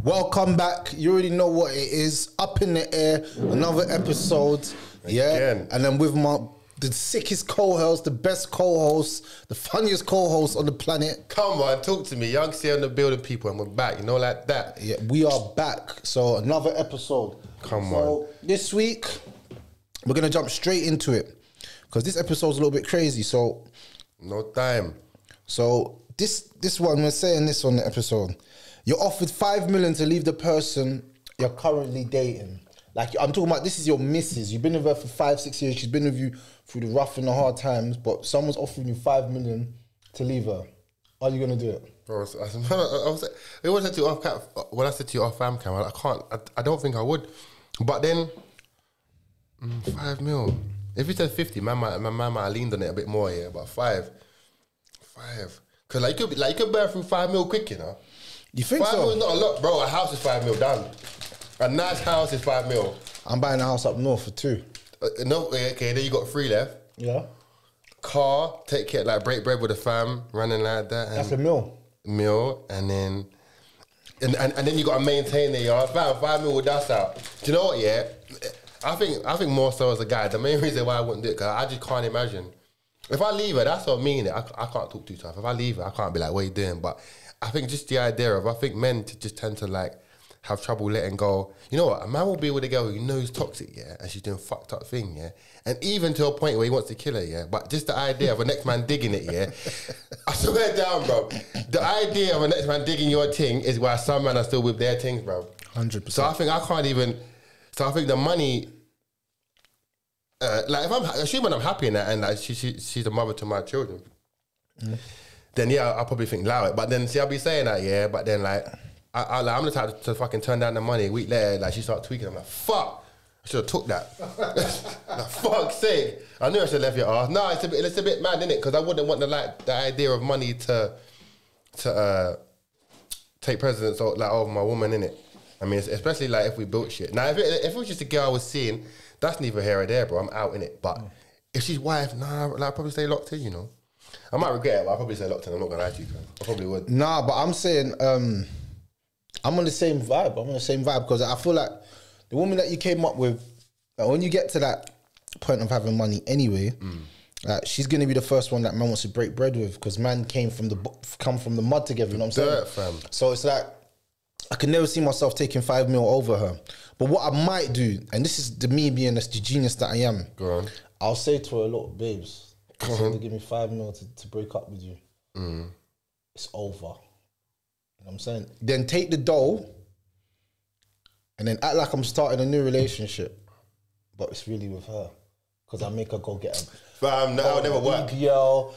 Welcome back. You already know what it is. Up in the air, another episode. Yeah, Again. and then with the sickest co-host, the best co-host, the funniest co-host on the planet. Come on, talk to me. Young C on the building people, and we're back. You know, like that. Yeah, we are back. So another episode. Come So this week we're gonna jump straight into it because this episode's a little bit crazy. So No time. this one, we're saying this on the episode. You're offered 5 million to leave the person you're currently dating. Like, I'm talking about, this is your missus. You've been with her for 5-6 years. She's been with you through the rough and the hard times, but someone's offering you 5 million to leave her. Are you gonna do it? Bro, I always said to you off cam, when I said to you off fam cam, I don't think I would. But then, 5 mil. If you said 50, my man might have leaned on it a bit more, yeah. But 5. Cause like you could burn through 5 mil quick, you know. You think 5 so? mil is not a lot, bro. A house is 5 mil done. A nice house is 5 mil. I'm buying a house up north for 2. No, okay, then you got 3 left. Yeah. Car, take care, like break bread with the fam, running like that. And That's a mil. and then you got to maintain the yard. 5 mil with that out. Do you know what? Yeah, I think more so as a guy. The main reason why I wouldn't do it, because I just can't imagine. If I leave her, that's what I mean. I can't talk too tough. If I leave her, I can't be like, what are you doing? But I think just the idea of, I think men just tend to like have trouble letting go. You know what? A man will be with a girl who you know is toxic, yeah, and she's doing fucked up thing, yeah, and even to a point where he wants to kill her, yeah. But just the idea of a next man digging it, yeah, I swear down, bro. The idea of a next man digging your thing is why some men are still with their things, bro. 100%. So I think I can't even. So I think the money. Like if I'm assuming I'm happy in that, and like she's a mother to my children, then yeah, I'll probably think allow it. But then see, I'll be saying that, yeah. But then like, I'm the type to fucking turn down the money. A week later, like she start tweaking. I'm like, fuck, I should have took that. Like, fuck's sake, I knew I should have left your ass. No, it's a bit mad, innit? Because I wouldn't want the idea of money to take precedence over my woman, innit? I mean, especially like if we built shit. Now, if it was just a girl I was seeing, that's neither here or there, bro. I'm out in it. But if she's wife, nah, like, I'd probably stay locked in, you know. I might regret it, but I'll probably stay locked in. I'm not gonna lie to you, I probably would. Nah, but I'm saying, I'm on the same vibe. Because I feel like the woman that you came up with, like, when you get to that point of having money anyway, she's gonna be the first one that man wants to break bread with, because man come from the mud together. You know what I'm Dirt, saying? fam. So it's like, I can never see myself taking 5 mil over her. But what I might do, and this is me being the genius that I am, Go on. I'll say to her, look, babes, to give me 5 mil to break up with you. It's over. You know what I'm saying? Then take the dough and then act like I'm starting a new relationship. But it's really with her. Because I make her go get a Fam, that would never work. BBL, all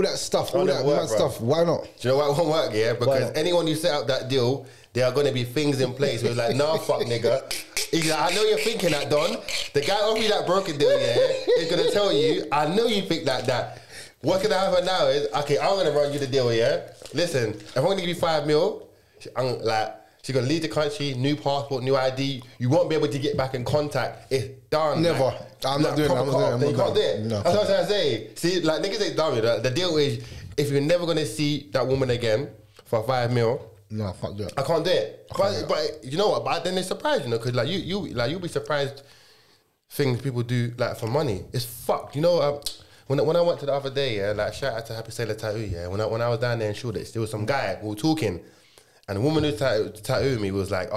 that stuff, all that work, mad stuff. Why not? Do you know why it won't work, yeah? Because not? anyone who set up that deal, there are going to be things in place where it's like, nah, fuck, nigga. He's like, I know you're thinking that, Don. The guy offering you that broken deal, yeah, is going to tell you, I know you think like that. What can happen now is, okay, I'm going to run you the deal, yeah? Listen, if I'm going to give you 5 mil, she's going to leave the country, new passport, new ID. You won't be able to get back in contact. It's done. Never. Like, I'm not doing it. You can't do it. No. That's what I'm trying to say. See, like, niggas ain't dumb. The deal is, if you're never going to see that woman again for 5 mil, No, I can't do it. I can't do it. But you know what? But then it's surprising, you know, because like you'll be surprised things people do like for money. It's fucked. You know, when I went to the other day, yeah, like shout out to Happy Sailor Tattoo, yeah. When I was down there in Shoreditch, there was some guy, we were talking, and the woman who tattooed me was like,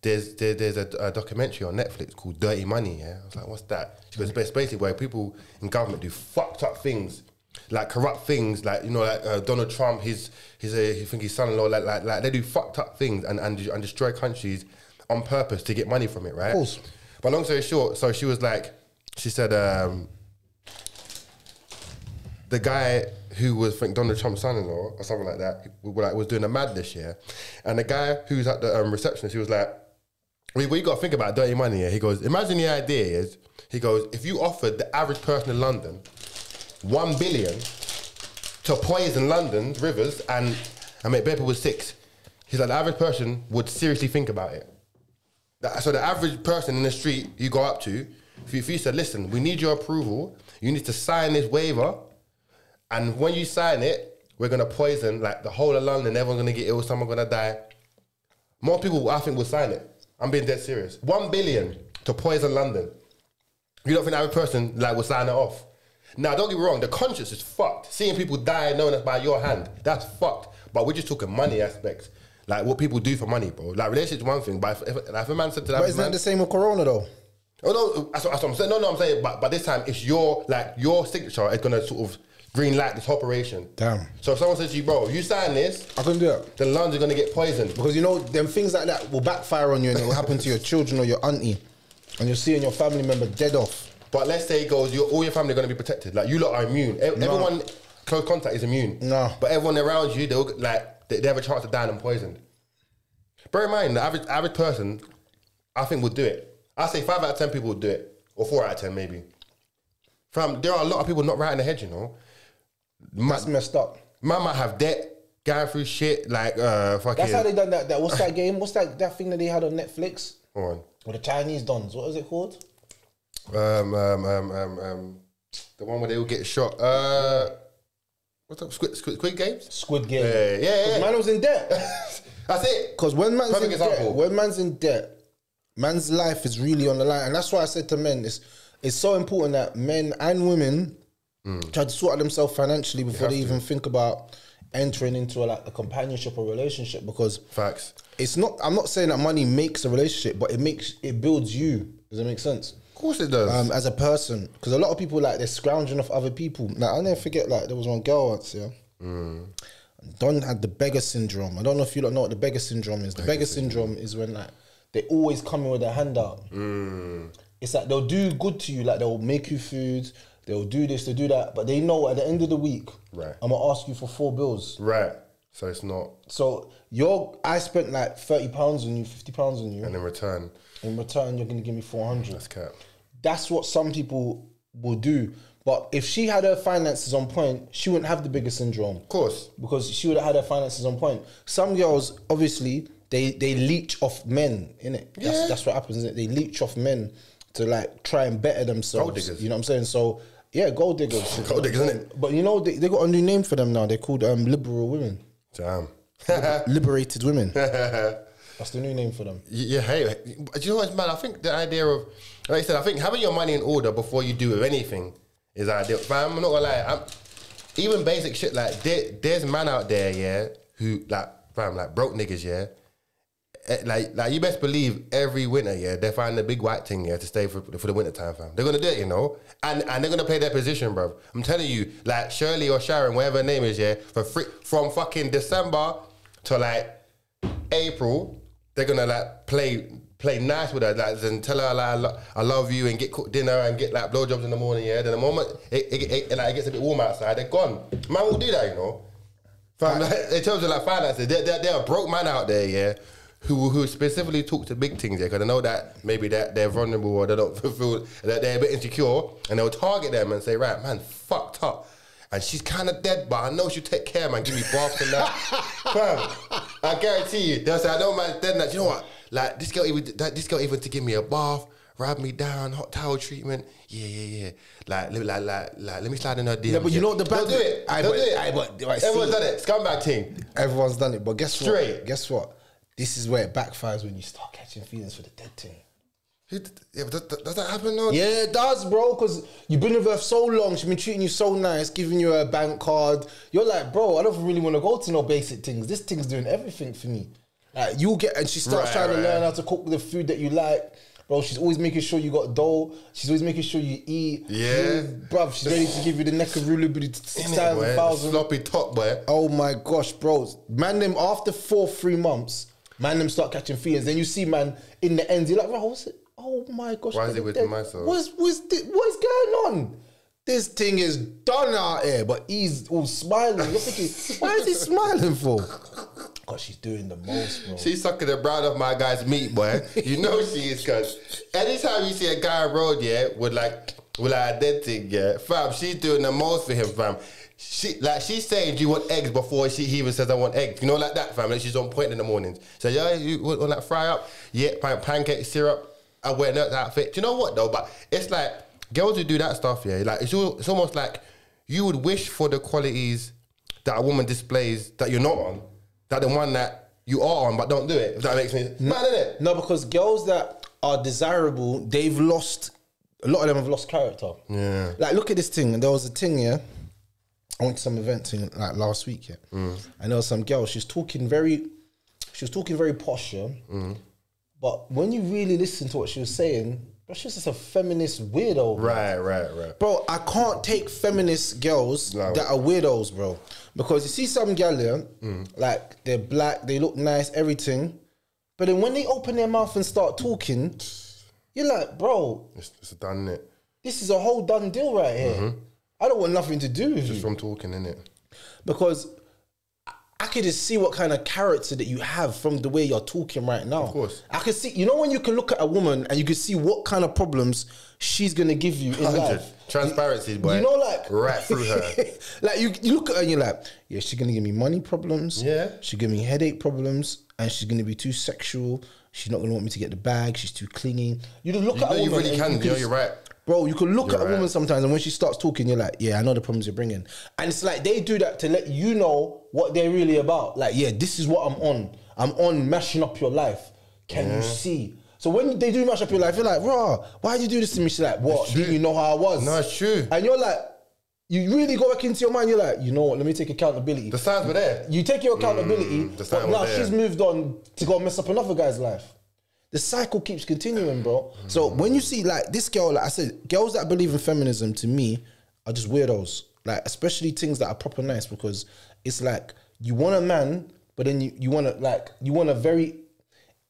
there's a documentary on Netflix called Dirty Money, yeah. I was like, what's that? She goes, it's basically where people in government do fucked up things, like corrupt things, like, you know, like Donald Trump, I think his son-in-law, like they do fucked up things and destroy countries on purpose to get money from it, right? Of course. But long story short, so she was like, she said, the guy who was, I think, Donald Trump's son-in-law or something like that, was doing a madness, yeah. And the guy who's at the receptionist, he was like, what you got to think about dirty money, yeah? He goes, imagine the idea is, he goes, if you offered the average person in London 1 billion to poison London's rivers and make people with 6, he's like, the average person would seriously think about it. So the average person in the street you go up to, if you said, listen, we need your approval, you need to sign this waiver, and when you sign it, we're going to poison like the whole of London, everyone's going to get ill, someone's going to die. Most people, I think, will sign it. I'm being dead serious. 1 billion to poison London. You don't think that person like will sign it off? Now, don't get me wrong. The conscience is fucked. Seeing people die known as by your hand, that's fucked. But we're just talking money aspects, like what people do for money, bro. Like relationships, one thing. But if a man said to that, But isn't that the same with Corona though? Oh no, that's what I'm saying. No, I'm saying. But this time, it's your signature is gonna sort of green light this operation. Damn. So if someone says to you, bro, you sign this, I couldn't do it. then London's gonna get poisoned. Because you know, them things like that will backfire on you and it will happen to your children or your auntie. And you're seeing your family member dead off. But let's say it goes, all your family are going to be protected. Like, you lot are immune. Everyone close contact is immune. No. But everyone around you, they have a chance of dying and poisoned. Bear in mind, the average person, I think, would do it. I say 5 out of 10 people would do it. Or 4 out of 10, maybe. Fam, there are a lot of people not right in the head, you know. That's messed up. Man might have debt, going through shit, like, fucking... That's how they done that. What's that game? What's that thing that they had on Netflix? Go on. With the Chinese dons. What was it called? The one where they will get shot. What's up? Squid Games? Squid Game. Yeah. Man was in debt. That's it. Because when man's in debt, man's life is really on the line. And that's why I said to men, it's so important that men and women try to sort out themselves financially before they even think about entering into a companionship or relationship. Because facts. It's not. I'm not saying that money makes a relationship, but it builds you. Does that make sense? Of course it does. As a person, because a lot of people they're scrounging off other people. Now I'll never forget. There was one girl once. Don had the beggar syndrome. I don't know if you don't know what the beggar syndrome is. The beggar syndrome is when they always come in with their hand out. It's like they'll do good to you. Like they'll make you food. They'll do this. They do that. But they know at the end of the week, right, I'm gonna ask you for 4 bills. Right. So it's not. So I spent like £30 on you, £50 on you, and in return, you're gonna give me 400. That's cap. That's what some people will do. But if she had her finances on point, she wouldn't have the bigger syndrome. Of course, because she would have had her finances on point. Some girls, obviously, they leech off men, innit? That's what happens. Isn't it? They leech off men to try and better themselves. Gold diggers. You know what I'm saying? So yeah, gold diggers. Gold diggers, isn't it? But you know they got a new name for them now. They're called liberal women. Damn. Liberated women. That's the new name for them. Yeah, hey, do you know what's mad? I think the idea of, like I said, I think having your money in order before you do anything is ideal. Fam, I'm not gonna lie, even basic shit, like, there's man out there, yeah, who, broke niggas, yeah, like you best believe every winter, yeah, they find the big white thing, yeah, to stay for the winter time, fam. They're gonna do it, you know, and they're gonna play their position, bro. I'm telling you, like Shirley or Sharon, whatever her name is, yeah, from fucking December to April, they're gonna play nice with her, and tell her I love you and get cooked dinner and get blowjobs in the morning, yeah. Then the moment it gets a bit warm outside, they're gone. Man will do that, you know. Fam, in terms of finances, there are broke man out there, yeah, who specifically talk to big things, yeah, because they know that maybe they're vulnerable or they don't feel that they're a bit insecure, and they'll target them and say, right, man, fucked up. And she's kind of dead, but I know she'll take care, man. Give me baths and that. Fam, I guarantee you. They'll say, I know man's dead. Like, you know what? Like, this girl even to give me a bath, rub me down, hot towel treatment. Yeah. Like, let me slide in her DM. Yeah, but you know what the bad... They'll do it. They'll do it. Everyone's done it. Scumbag team. Everyone's done it. But guess what? Straight. Guess what? This is where it backfires when you start catching feelings for the dead thing. Yeah, but does that happen though? Yeah, it does, bro, because you've been with her so long, she's been treating you so nice, giving you a bank card. You're like, bro, I don't really want to go to no basic things. This thing's doing everything for me. Like, and she starts trying to learn how to cook the food that you like. Bro, she's always making sure you got dough. She's always making sure you eat. Yeah. Bruv, she's ready to give you the neck of Rulibity 6,000. Sloppy top, boy. Oh my gosh, bro. Man, them after 3 months, man, them start catching feelings. Then you see, man, in the end, you're like, bro, what's it? Oh my gosh. Why is it with myself? What's going on? This thing is done out here, but he's all smiling. You're thinking, why is he smiling for? Because she's doing the most, bro. She's sucking the brown off my guy's meat, boy. You know she is, cuz anytime you see a guy on road, yeah, with a dead thing, yeah, fam, she's doing the most for him, fam. She's saying, do you want eggs before he even says I want eggs? You know, like that, fam. Like, she's on point in the mornings. So, yeah, you want that fry up? Yeah, pancake syrup. I wear that outfit. Do you know what though? But it's like girls who do that stuff, yeah. Like it's almost like you would wish for the qualities that a woman displays that you're not on. That the one that you are on, but don't do it. If that makes me mad, innit? No, because girls that are desirable, they've lost. A lot of them have lost character. Yeah. Like, look at this thing. And there was a thing, yeah. I went to some event thing like last week, yeah. And there was some girl. She was talking very posh, yeah. But when you really listen to what she was saying, bro, she's just a feminist weirdo. Bro. Right. Bro, I can't take feminist girls that are weirdos, bro. Because you see some gal here, like they're black, they look nice, everything. But then when they open their mouth and start talking, you're like, bro, It's done, innit? this is a whole done deal right here. I don't want nothing to do with Just you. from talking, innit? Because I could just see what kind of character that you have from the way you're talking right now. Of course. I can see, you know, when you can look at a woman and you can see what kind of problems she's going to give you in 100. life. Transparency, boy. You know, like... right through her. Like, you look at her and you're like, yeah, she's going to give me money problems. Yeah. She's going to give me headache problems. And she's going to be too sexual. She's not going to want me to get the bag. She's too clingy. You just look at a woman... You really and can, you're right. Bro, you can look You're at a right. woman sometimes and when she starts talking, you're like, yeah, I know the problems you're bringing. And it's like they do that to let you know what they're really about. Like, yeah, this is what I'm on. I'm on mashing up your life. Can you see? So when they do mash up your life, you're like, bro, why'd you do this to me? She's like, what? Didn't you know how I was? No, it's true. And you're like, you really go back into your mind, you're like, you know what, let me take accountability. The signs were there. You take your accountability, the but sign now was there. she's moved on to go mess up another guy's life. The cycle keeps continuing, bro. So when you see like this girl, like I said, girls that believe in feminism to me are just weirdos. Like, especially things that are proper nice, because it's like you want a man, but then you want a very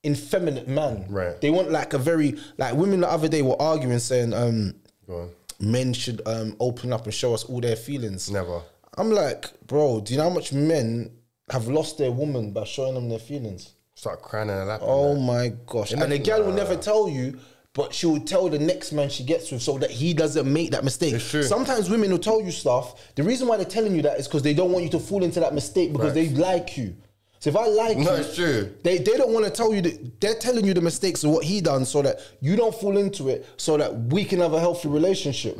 effeminate man. Right. They want like a very, like women the other day were arguing saying Go on. men should open up and show us all their feelings. Never. I'm like, bro, do you know how much men have lost their woman by showing them their feelings? Start crying in her lap. Oh my gosh. And the girl will never tell you, but she will tell the next man she gets with so that he doesn't make that mistake. It's true. Sometimes women will tell you stuff. The reason why they're telling you that is because they don't want you to fall into that mistake because they like you. So if I like you, No, it's true. They don't want to tell you that they're telling you the mistakes of what he done so that you don't fall into it, so that we can have a healthy relationship.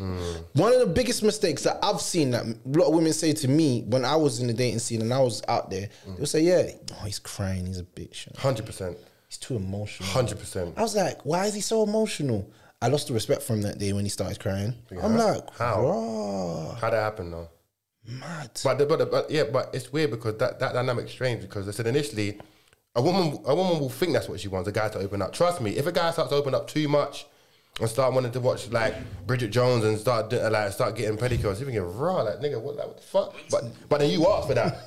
One of the biggest mistakes that I've seen that a lot of women say to me when I was in the dating scene and I was out there, they'll say, yeah, oh, he's crying, he's a bitch. 100%. He's too emotional. 100%. I was like, why is he so emotional? I lost the respect for him that day when he started crying. I'm like, How? bro, How'd that happen though? mad. But it's weird because that dynamic's strange because I said initially a woman will think that's what she wants, a guy to open up. Trust me, if a guy starts to open up too much and start wanting to watch like Bridget Jones and start getting pedicures, you're thinking, raw, like nigga, what the fuck? But then you asked for that.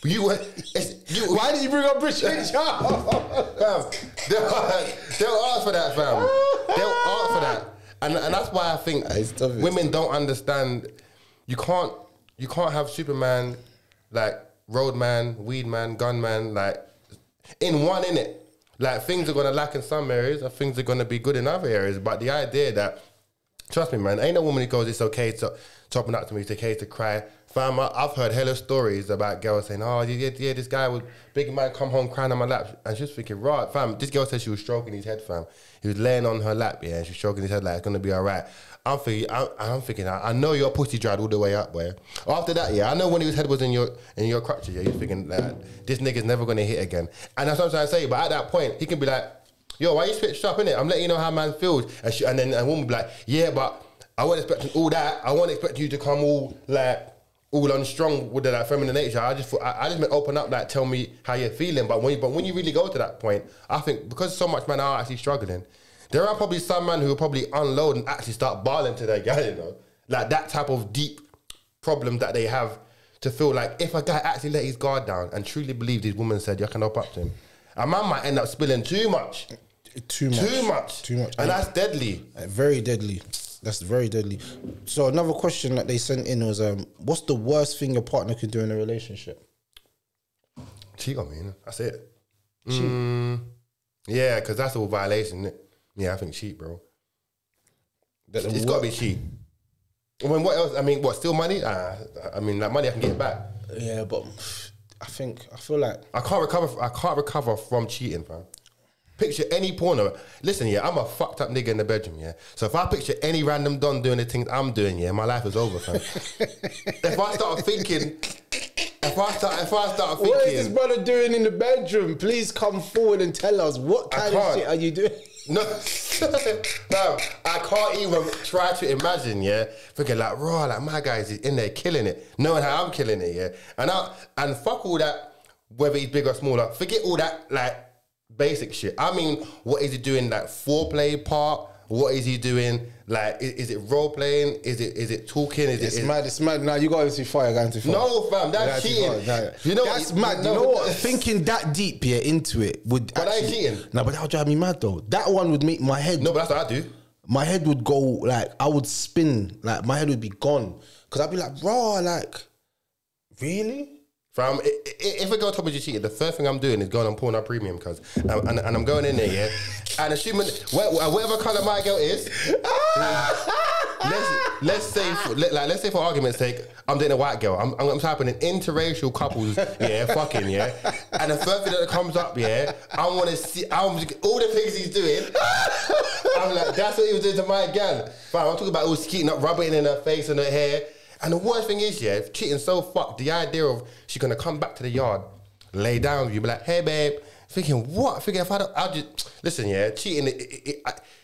Why did you bring up Bridget Jones? Fam, they'll ask for that, fam. They'll ask for that, and that's why I think women don't understand. You can't have Superman, like Roadman, Weedman, Gunman, like in one, innit? Like things are gonna lack in some areas, and things are gonna be good in other areas. But the idea that, trust me, man, ain't no woman who goes, it's okay to open up to me, it's okay to cry. Fam, I've heard hella stories about girls saying, oh, yeah, this guy would, big man come home crying on my lap. And she was thinking, right, fam, this girl said she was stroking his head, fam. He was laying on her lap, yeah, and she was stroking his head like, it's going to be all right. I'm thinking, I know your pussy dried all the way up, boy. After that, yeah, I know when his head was in your crutches, yeah, you're thinking, like, this nigga's never going to hit again. And that's what I'm trying to say, but at that point, he can be like, yo, why you switched up, innit? I'm letting you know how man feels. And then a woman be like, yeah, but I wasn't expecting all that. I wasn't expecting you to come all unstrung with that feminine nature. I just meant open up, like tell me how you're feeling. But when you really go to that point, I think because so much men are actually struggling, there are probably some men who will probably unload and actually start bawling to their guy, you know, like that type of deep problem that they have to feel like if a guy actually let his guard down and truly believed his woman said you can open up to him, a man might end up spilling too much, and that's deadly. Very deadly. That's very deadly. So another question that they sent in was, what's the worst thing your partner could do in a relationship? Cheat on me, you know? That's it. Yeah, because that's all violation, isn't it? Yeah, I think cheat, bro. It's got to be cheat. I mean, what else? I mean, what, steal money? I mean, like money I can get back. Yeah, but I feel like I can't recover from cheating, fam. Picture any porno. Listen, yeah, I'm a fucked up nigga in the bedroom, yeah. So if I picture any random don doing the things I'm doing, yeah, my life is over, fam. If I start thinking, if I start What is this thinking, brother doing in the bedroom? Please come forward and tell us what kind of can't. shit are you doing? no, no, I can't even try to imagine, yeah, thinking like, raw, like my guy's in there killing it, knowing how I'm killing it, yeah, and fuck all that, whether he's big or smaller, forget all that like basic shit. I mean, what is he doing, like foreplay part? What is he doing? Like, is it role playing? Is it talking? It's mad. Now you got too far. You're going too far. No, fam, that's cheating. You know, that's mad. You know what? Thinking that deep, yeah, into it would. But actually, that ain't cheating. No, but that would drive me mad though. That one would make my head. No, but that's what I do. My head would go like I would spin. Like my head would be gone because I'd be like, bro, like, really? Fam, if a girl told me she cheated, the first thing I'm doing is going on Pornhub Premium, cuz, and I'm going in there, yeah, and assuming whatever colour my girl is, let's say for argument's sake, I'm dating a white girl, I'm typing in interracial couples, yeah, fucking, yeah, and the first thing that comes up, yeah, I want to see, all the things he's doing, I'm like, that's what he was doing to my girl. Fam, I'm talking about all cheating up, rubbing it in her face and her hair. And the worst thing is, yeah, if cheating so fucked, the idea of she's gonna come back to the yard, lay down with you, be like, hey babe, thinking what? Thinking if I don't, I'll just listen, yeah, cheating.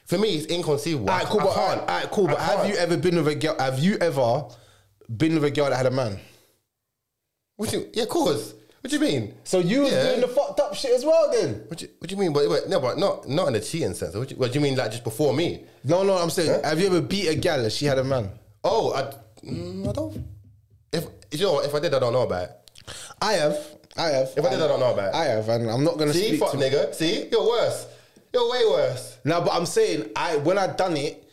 For me, it's inconceivable. Alright, cool. Alright, cool. But have you ever been with a girl? Have you ever been with a girl that had a man? Yeah, of course. What do you mean? So you was doing the fucked up shit as well, then? What do you mean? But not in the cheating sense. What do you mean? Like just before me? No. I'm saying, have you ever beat a gal and she had a man? Oh, I don't. If you know what, if I did, I don't know about it. I have. If I did, I don't know about it. I have, and I'm not gonna See, speak fuck to nigga. See, you're worse. You're way worse. No, but I'm saying, when I done it,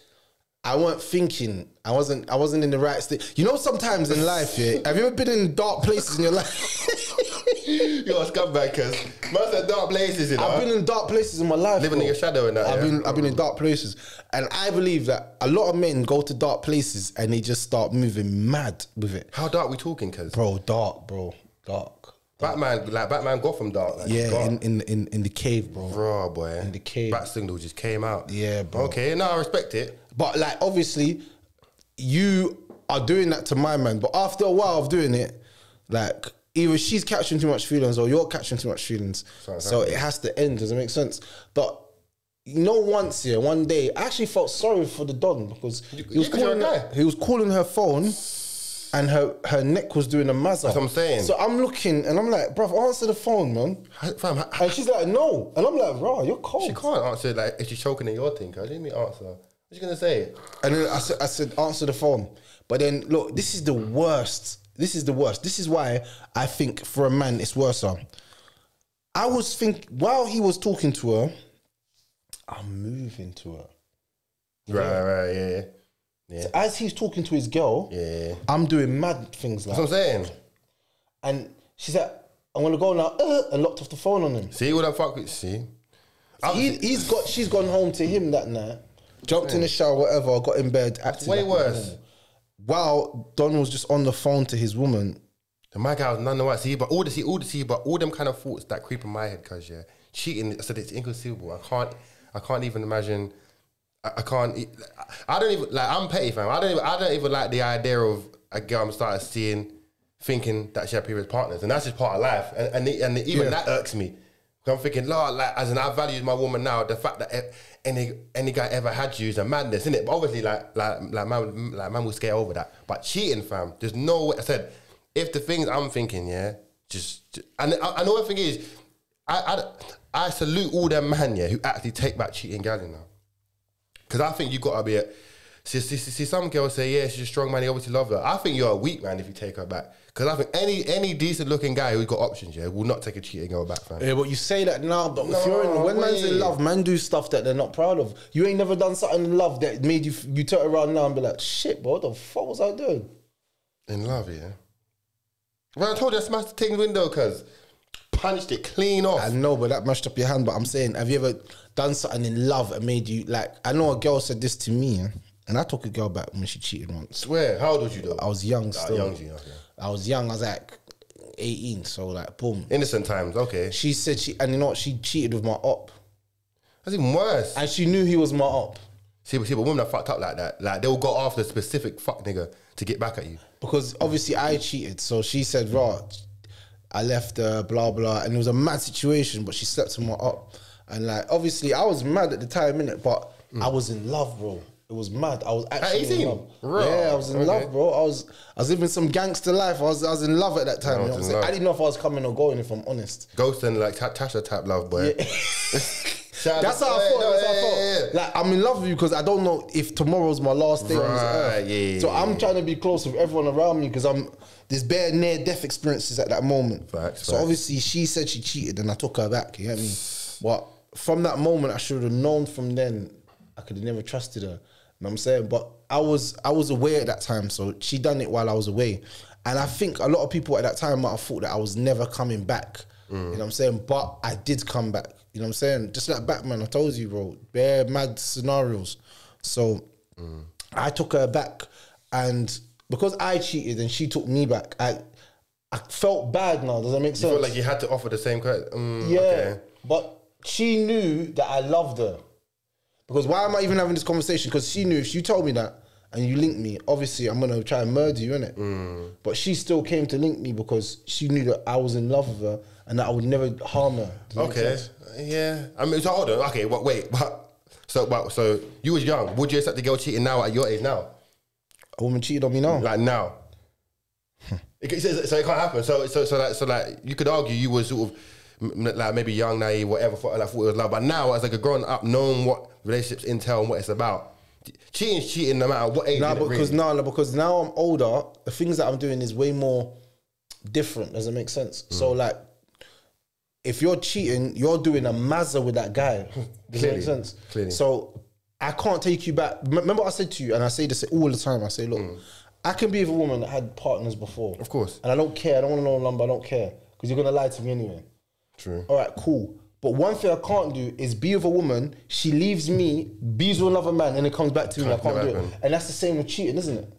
I weren't thinking. I wasn't in the right state. You know, sometimes in life, yeah. Have you ever been in dark places in your life? You're a scumbag, cuz. Man said dark places, you know. I've been in dark places in my life. Living in your shadow and that. I've been in dark places, and I believe that a lot of men go to dark places and they just start moving mad with it. How dark we talking, cuz? Bro, dark. Batman Gotham dark. Like, Yeah, dark. in the cave, bro. Bro, boy. In the cave. Bat signal just came out. Yeah, bro. Okay, no, I respect it. But like, obviously, you are doing that to my man. But after a while of doing it, like, either she's catching too much feelings or you're catching too much feelings. So it has to end. Does it make sense? But you know, one day, I actually felt sorry for the Don because he was calling her phone and her neck was doing a mazza. That's what I'm saying. So I'm looking and I'm like, bruv, answer the phone, man. And she's like, no. And I'm like, raw, you're cold. She can't answer, like, if she's choking in your thing, cuz. Let me answer. What you gonna say? And then I said, answer the phone. But then, look, this is the worst. This is the worst. This is why I think for a man it's worse. I was thinking, while he was talking to her, I'm moving to her. Right, yeah. So as he's talking to his girl, I'm doing mad things like That's what I'm saying. And she's like, I'm gonna go now, and locked off the phone on him. See what I fuck with? See? She's gone home to him that night, jumped in the shower, whatever, got in bed, acted Way like worse. While Don was just on the phone to his woman. And my guy was none of what. See, but all them kind of thoughts that creep in my head, cause yeah, cheating. I said it's inconceivable. I can't even imagine. I don't even like. I'm petty, fam. I don't even like the idea of a girl I'm starting seeing, thinking that she had previous partners, and that's just part of life. And even that irks me. I'm thinking, Lord, like, as in I value my woman now. The fact that any guy ever had you is a madness, isn't it? But obviously, like man will scare over that. But cheating, fam, there's no way. I said, if the things I'm thinking, yeah, just and another thing is, I salute all them man, yeah, who actually take back cheating gal now. Because I think you gotta be see some girls say, yeah, she's a strong man, he obviously love her. I think you're a weak man if you take her back. Because I think any decent looking guy who's got options, yeah, will not take a cheating girl back, fam. Yeah, but you say that now, but when man's in love, man do stuff that they're not proud of. You ain't never done something in love that made you turn around now and be like, shit, bro, what the fuck was I doing? In love, yeah. Well, I told you I smashed the thing window, cuz punched it clean off. I know, but that mashed up your hand. But I'm saying, have you ever done something in love and made you, like, I know a girl said this to me, yeah? And I took a girl back when she cheated once. Swear, how old was you though? I was young still. Yeah. I was young, I was like 18, so like, boom. Innocent times, okay. She said and you know what, she cheated with my op. That's even worse. And she knew he was my op. See, but women are fucked up like that. Like, they'll go after a specific fuck nigga to get back at you. Because obviously I cheated, so she said, "Raw, I left her, blah blah, and it was a mad situation. But she slept someone up, and like obviously I was mad at the time, innit? But I was in love, bro. It was mad. I was actually in 18? love. Right. Yeah, I was in love, bro. I was living some gangster life. I was in love at that time. You know what I'm saying? I didn't know if I was coming or going, if I'm honest. Ghosting like Tasha type love, boy. Yeah. That's how I felt. Like I'm in love with you because I don't know if tomorrow's my last day on this earth. Yeah, so I'm trying to be close with everyone around me because there's bare near death experiences at that moment. Facts. Obviously she said she cheated and I took her back. You get me? But from that moment, I should have known from then. I could have never trusted her. You know what I'm saying? But I was away at that time, so she done it while I was away. And I think a lot of people at that time might have thought that I was never coming back. You know what I'm saying? But I did come back. You know what I'm saying? Just like Batman, I told you, bro. Bare mad scenarios. So I took her back, and because I cheated and she took me back, I felt bad now. Does that make sense? You felt like you had to offer the same credit. Yeah, Okay. but she knew that I loved her. Because why am I even having this conversation? Because she knew if you told me that and you linked me, obviously I'm gonna try and murder you, innit? But she still came to link me because she knew that I was in love with her and that I would never harm her. Does that make Okay. sense? Yeah. I mean, so hold on. Okay. Wait. So you was young. Would you accept the girl cheating now at your age now? A woman cheated on me now. Like now. So it can't happen. So like you could argue you were sort of like maybe young, naive, whatever. Thought it was love, but now as like a grown up, knowing what relationships entail and what it's about, cheating's cheating no matter what age. Because now I'm older. The things that I'm doing is way more different. Does it make sense? So like, if you're cheating, you're doing a mazza with that guy. Does it make sense? Clearly. So I can't take you back. Remember I said to you, and I say this all the time, I say, look, I can be with a woman that had partners before. Of course. And I don't care. I don't want to know a number. I don't care. Because you're going to lie to me anyway. True. All right, cool. But one thing I can't do is be with a woman, she leaves me, be with another man, and it comes back to me. I can't do it. And that's the same with cheating, isn't it?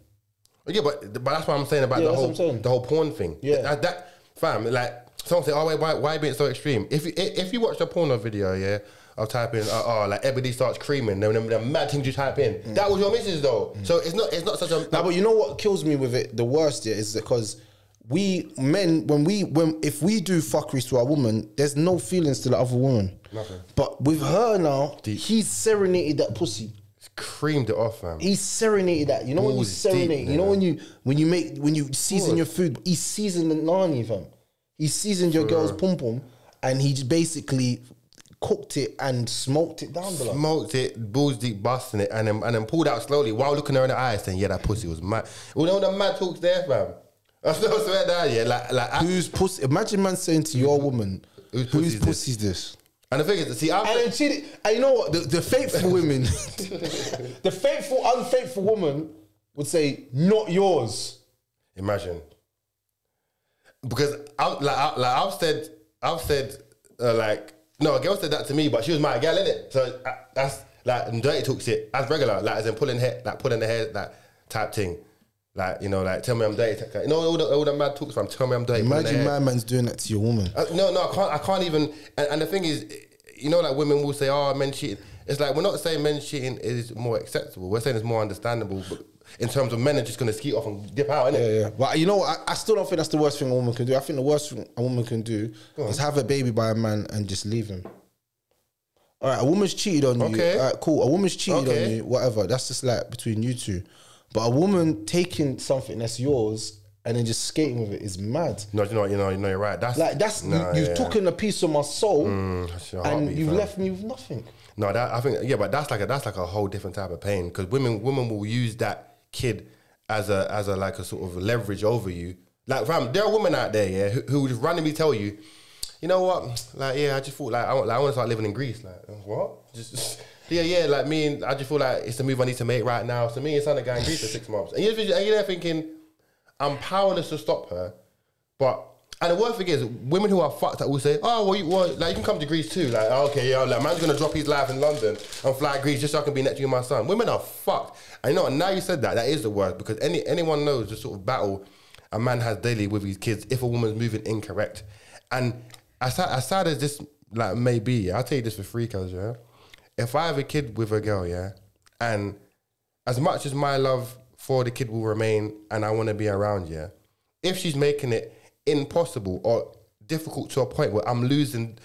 Yeah, but that's what I'm saying about the whole porn thing. Yeah. That fam, like someone say, oh wait, why being so extreme? If you watch a porno video, yeah, I'll type in, like everybody starts creaming, then the mad things you type in. That was your missus though. So it's not such a. Nah, but you know what kills me with it? The worst is because we men, if we do fuckeries to our woman, there's no feelings to the other woman. Nothing. But with her now, he's serenaded that pussy. Creamed it off, fam. He's serenaded that. You know when you serenade. You know when you season your food. He seasoned the nani, fam. He seasoned your girl's pum pum, and he just basically cooked it and smoked it down below. Smoked it, balls deep, busting it, and then pulled out slowly while looking her in the eyes, saying, "Yeah, that pussy was mad." You know the mad talks there, fam. I swear that, yeah, like whose pussy? Imagine man saying to your woman, "Whose pussy's this?" And the thing is, see, and you know what? The faithful women, the faithful, unfaithful woman would say, "Not yours." Imagine, because I've said like no, a girl said that to me, but she was my girl, innit? So that's like dirty talk shit. That's regular, like as in pulling the hair, like type thing. Like, you know, like, tell me I'm dirty. You know, all the mad talks from, tell me I'm dirty. Imagine my man's doing that to your woman. No, I can't even. And the thing is, you know, like women will say, oh, men cheating. It's like, we're not saying men cheating is more acceptable. We're saying it's more understandable. But in terms of men are just going to skeet off and dip out, innit? Yeah. But you know what? I still don't think that's the worst thing a woman can do. I think the worst thing a woman can do is have a baby by a man and just leave him. All right, a woman's cheated on you. All right, cool. A woman's cheated on you, whatever. That's just like between you two. But a woman taking something that's yours and then just skating with it is mad. No, you're right. You've taken a piece of my soul and you've fam. left me with nothing. No, I think but that's like a whole different type of pain, because women will use that kid as a like a sort of leverage over you. Like, fam, there are women out there, yeah, who would just randomly tell you, you know what, like, yeah, I just thought like I want to start living in Greece. Like, what? Just yeah, like me, and I just feel like it's the move I need to make right now. So me and son are going to Greece for 6 months, and you're there thinking, I'm powerless to stop her. And the worst thing is, women who are fucked up will say, oh, well, you can come to Greece too. Like, okay, yeah, like, man's gonna drop his life in London and fly to Greece just so I can be next to you and my son. Women are fucked. And you know what, now you said that is the worst, because anyone knows the sort of battle a man has daily with his kids if a woman's moving incorrect. And as sad as this like may be, yeah, I'll tell you this for free, cuz, yeah. If I have a kid with a girl, yeah, and as much as my love for the kid will remain and I want to be around, yeah, if she's making it impossible or difficult to a point where I'm losing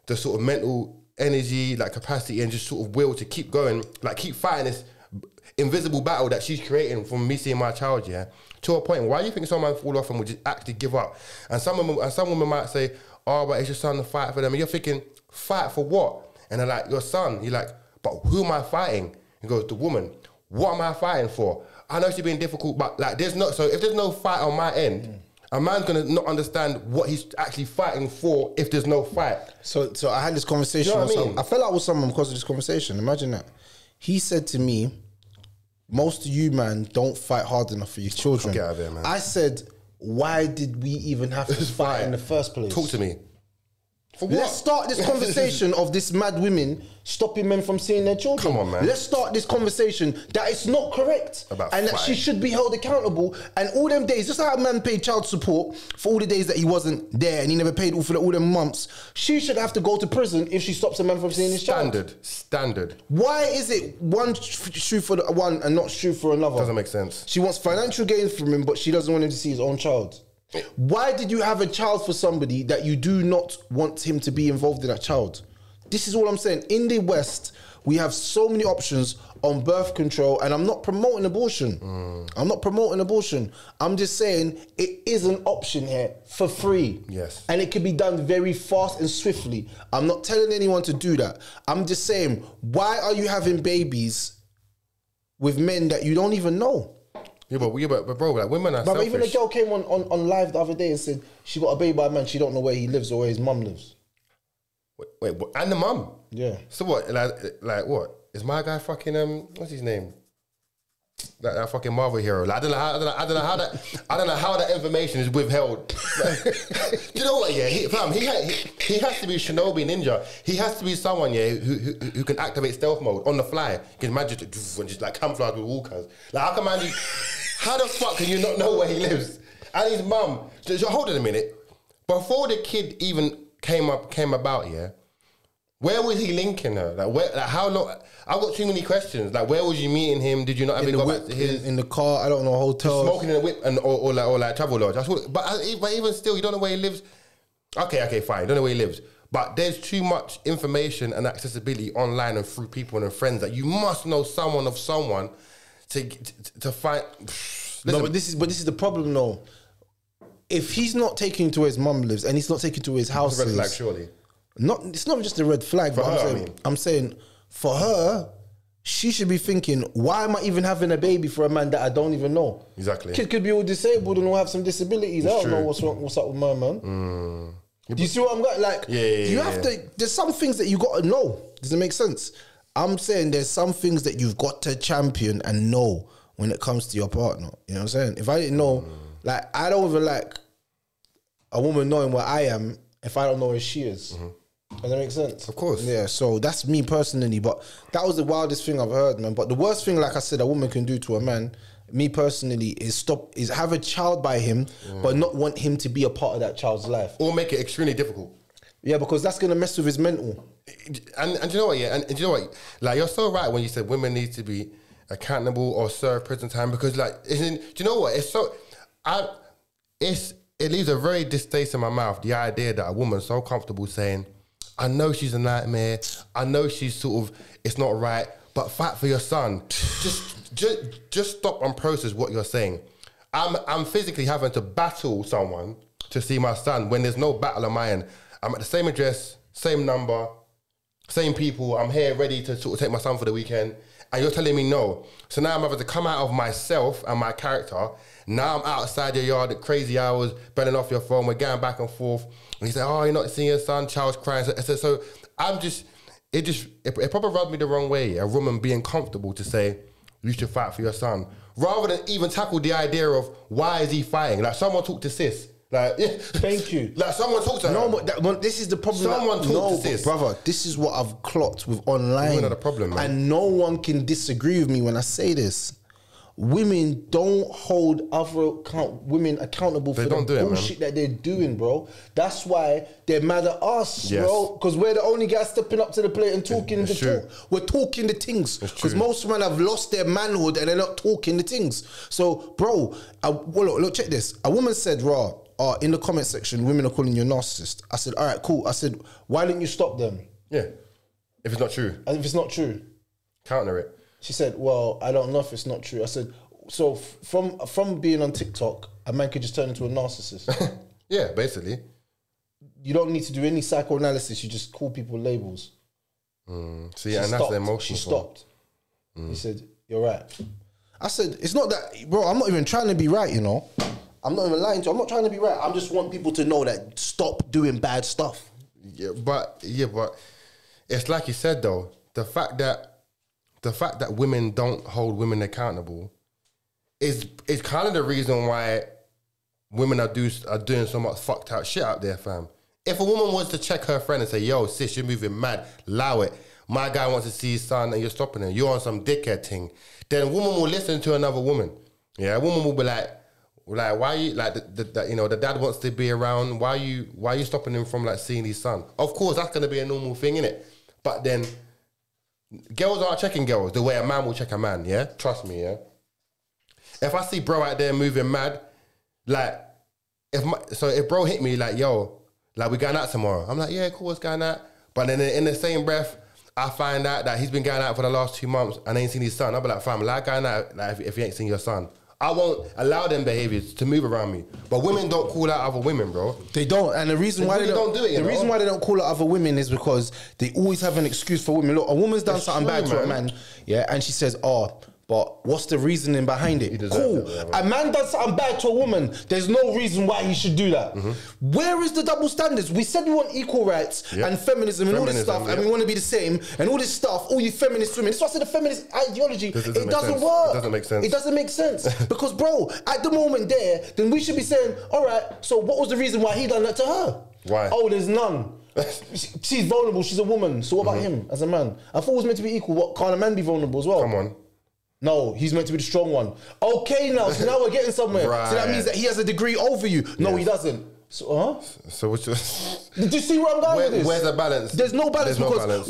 the sort of mental energy, like capacity, and just sort of will to keep going, like keep fighting this invisible battle that she's creating from me seeing my child, yeah, to a point. Why do you think someone fall off and would just actually give up? And some women might say, oh, but it's your son to fight for them. And you're thinking, fight for what? And they're like, your son. You're like, but who am I fighting? He goes, the woman. What am I fighting for? I know she's being difficult, but like, there's no, so if there's no fight on my end, a man's gonna not understand what he's actually fighting for if there's no fight. So I had this conversation. You know what I mean? I fell out with someone because of this conversation. Imagine that. He said to me, most of you, man, don't fight hard enough for your children. Get out of there, man. I said, why did we even have to fight in the first place? Talk to me. For what? Let's start this conversation of this mad women stopping men from seeing their children. Come on, man. Let's start this conversation that it's not correct About and that she should be held accountable. And all them days, just like a man paid child support for all the days that he wasn't there and he never paid for all them months, she should have to go to prison if she stops a man from seeing his child. Standard. Why is it one shoe for the one and not shoe for another? Doesn't make sense. She wants financial gain from him, but she doesn't want him to see his own child. Why did you have a child for somebody that you do not want him to be involved in that child? This is all I'm saying. In the West, we have so many options on birth control, and I'm not promoting abortion. I'm not promoting abortion. I'm just saying it is an option here for free. Yes. And it can be done very fast and swiftly. I'm not telling anyone to do that. I'm just saying, why are you having babies with men that you don't even know? Yeah, but bro, like women are selfish. Even a girl came on live the other day and said she got a baby by a man, she don't know where he lives or where his mum lives. Wait, and the mum? Yeah. So what? Like what? Is my guy fucking what's his name? That fucking Marvel hero. Like, I don't know how that information is withheld. Do you know what? Yeah, he has to be Shinobi Ninja. He has to be someone, yeah, who can activate stealth mode on the fly. He can imagine just like camouflage with walkers. Like, how can man? How the fuck can you not know where he lives? And his mum. So hold on a minute. Before the kid even came about, yeah. Where was he linking her? Like how long? I've got too many questions. Like, where was you meeting him? Did you not ever go back to his in the car? I don't know, hotel. Smoking in a whip or like travel lodge. But even still, you don't know where he lives. Okay, fine. You don't know where he lives. But there's too much information and accessibility online and through people and friends that you must know someone of someone to find. Listen. No, but this is the problem, though. If he's not taking to where his mum lives and he's not taking to where his house Red is, flag, surely. It's not just a red flag. For but her, I'm saying for her, she should be thinking, why am I even having a baby for a man that I don't even know? Exactly. Kid could be all disabled and will have some disabilities. I don't know what's up with my man. Do you see what I'm going? Like, you have to. There's some things that you got to know. Does it make sense? I'm saying there's some things that you've got to champion and know when it comes to your partner. You know what I'm saying? If I didn't know, like, I don't even like a woman knowing where I am if I don't know where she is. Does that make sense? Of course. Yeah, so that's me personally, but that was the wildest thing I've heard, man. But the worst thing, like I said, a woman can do to a man, me personally, is have a child by him, but not want him to be a part of that child's life. Or make it extremely difficult. Yeah, because that's going to mess with his mental. And you know what, yeah? And you know what? Like, you're so right when you said women need to be accountable or serve prison time, because, like, do you know what? It's so... It leaves a very distaste in my mouth, the idea that a woman's so comfortable saying, I know she's a nightmare, I know she's sort of, it's not right, but fight for your son. Just stop and process what you're saying. I'm physically having to battle someone to see my son when there's no battle on my end. I'm at the same address, same number, same people, I'm here ready to sort of take my son for the weekend, and you're telling me no. So now I'm having to come out of myself and my character. Now I'm outside your yard at crazy hours, burning off your phone, we're going back and forth. And he said, oh, you're not seeing your son, child's crying. So I'm just, it probably rubbed me the wrong way, a woman being comfortable to say, you should fight for your son. Rather than even tackle the idea of why is he fighting? Like, someone talk to sis. Like, thank you. Like, someone talk to her. No, but this is the problem. Someone talk to sis. Brother, this is what I've clocked with online. Women are the problem, man. And no one can disagree with me when I say this. Women don't hold other women accountable for the bullshit that they're doing, bro. That's why they're mad at us, bro. Because we're the only guys stepping up to the plate and talking the talk. We're talking the things. Because most men have lost their manhood and they're not talking the things. So, bro, look, check this. A woman said, raw, in the comment section, women are calling you a narcissist. I said, all right, cool. I said, why didn't you stop them? Yeah. If it's not true. And if it's not true. Counter it. She said, well, I don't know if it's not true. I said, so from being on TikTok, a man could just turn into a narcissist. Yeah, basically. You don't need to do any psychoanalysis. You just call people labels. See, and that's the emotion. She stopped. He said, you're right. I said, it's not that, bro, I'm not even trying to be right, you know. I'm not even lying to you. I'm not trying to be right. I just want people to know that stop doing bad stuff. Yeah, but it's like you said though, the fact that women don't hold women accountable is kind of the reason why women are doing so much fucked out shit out there, fam. If a woman wants to check her friend and say, yo, sis, you're moving mad, allow it. My guy wants to see his son and you're stopping him. You're on some dickhead thing. Then a woman will listen to another woman. Yeah, a woman will be like, why you like the dad wants to be around. Why are you stopping him from like seeing his son? Of course, that's gonna be a normal thing, innit? But then girls aren't checking girls the way a man will check a man. Yeah, trust me. Yeah. If I see bro out there moving mad, like if bro hit me like, yo, like we going out tomorrow, I'm like, yeah, cool, what's going out? But then in the same breath, I find out that he's been going out for the last 2 months and ain't seen his son. I'll be like, fam, like going out like if you ain't seen your son. I won't allow them behaviors to move around me. But women don't call out other women, bro. They don't. And the reason why they don't do it, the reason why they don't call out other women is because they always have an excuse for women. Look, a woman's done something bad to a man, yeah, and she says, oh, but what's the reasoning behind it? Cool. A man does something bad to a woman. There's no reason why he should do that. Where is the double standards? We said we want equal rights and feminism and all this stuff, and we want to be the same and all this stuff. All you feminist women. That's why I said the feminist ideology. It doesn't work. It doesn't make sense. It doesn't make sense because, bro, at the moment there, then we should be saying, all right. So what was the reason why he done that to her? Why? Oh, there's none. She's vulnerable. She's a woman. So what about him as a man? I thought it was meant to be equal. What, can't a man be vulnerable as well? Come on. No, he's meant to be the strong one. Okay, now, so now we're getting somewhere. Right. So that means that he has a degree over you. No, he doesn't. So, So what's Did you see where I'm going with this? Where's the balance? There's no balance because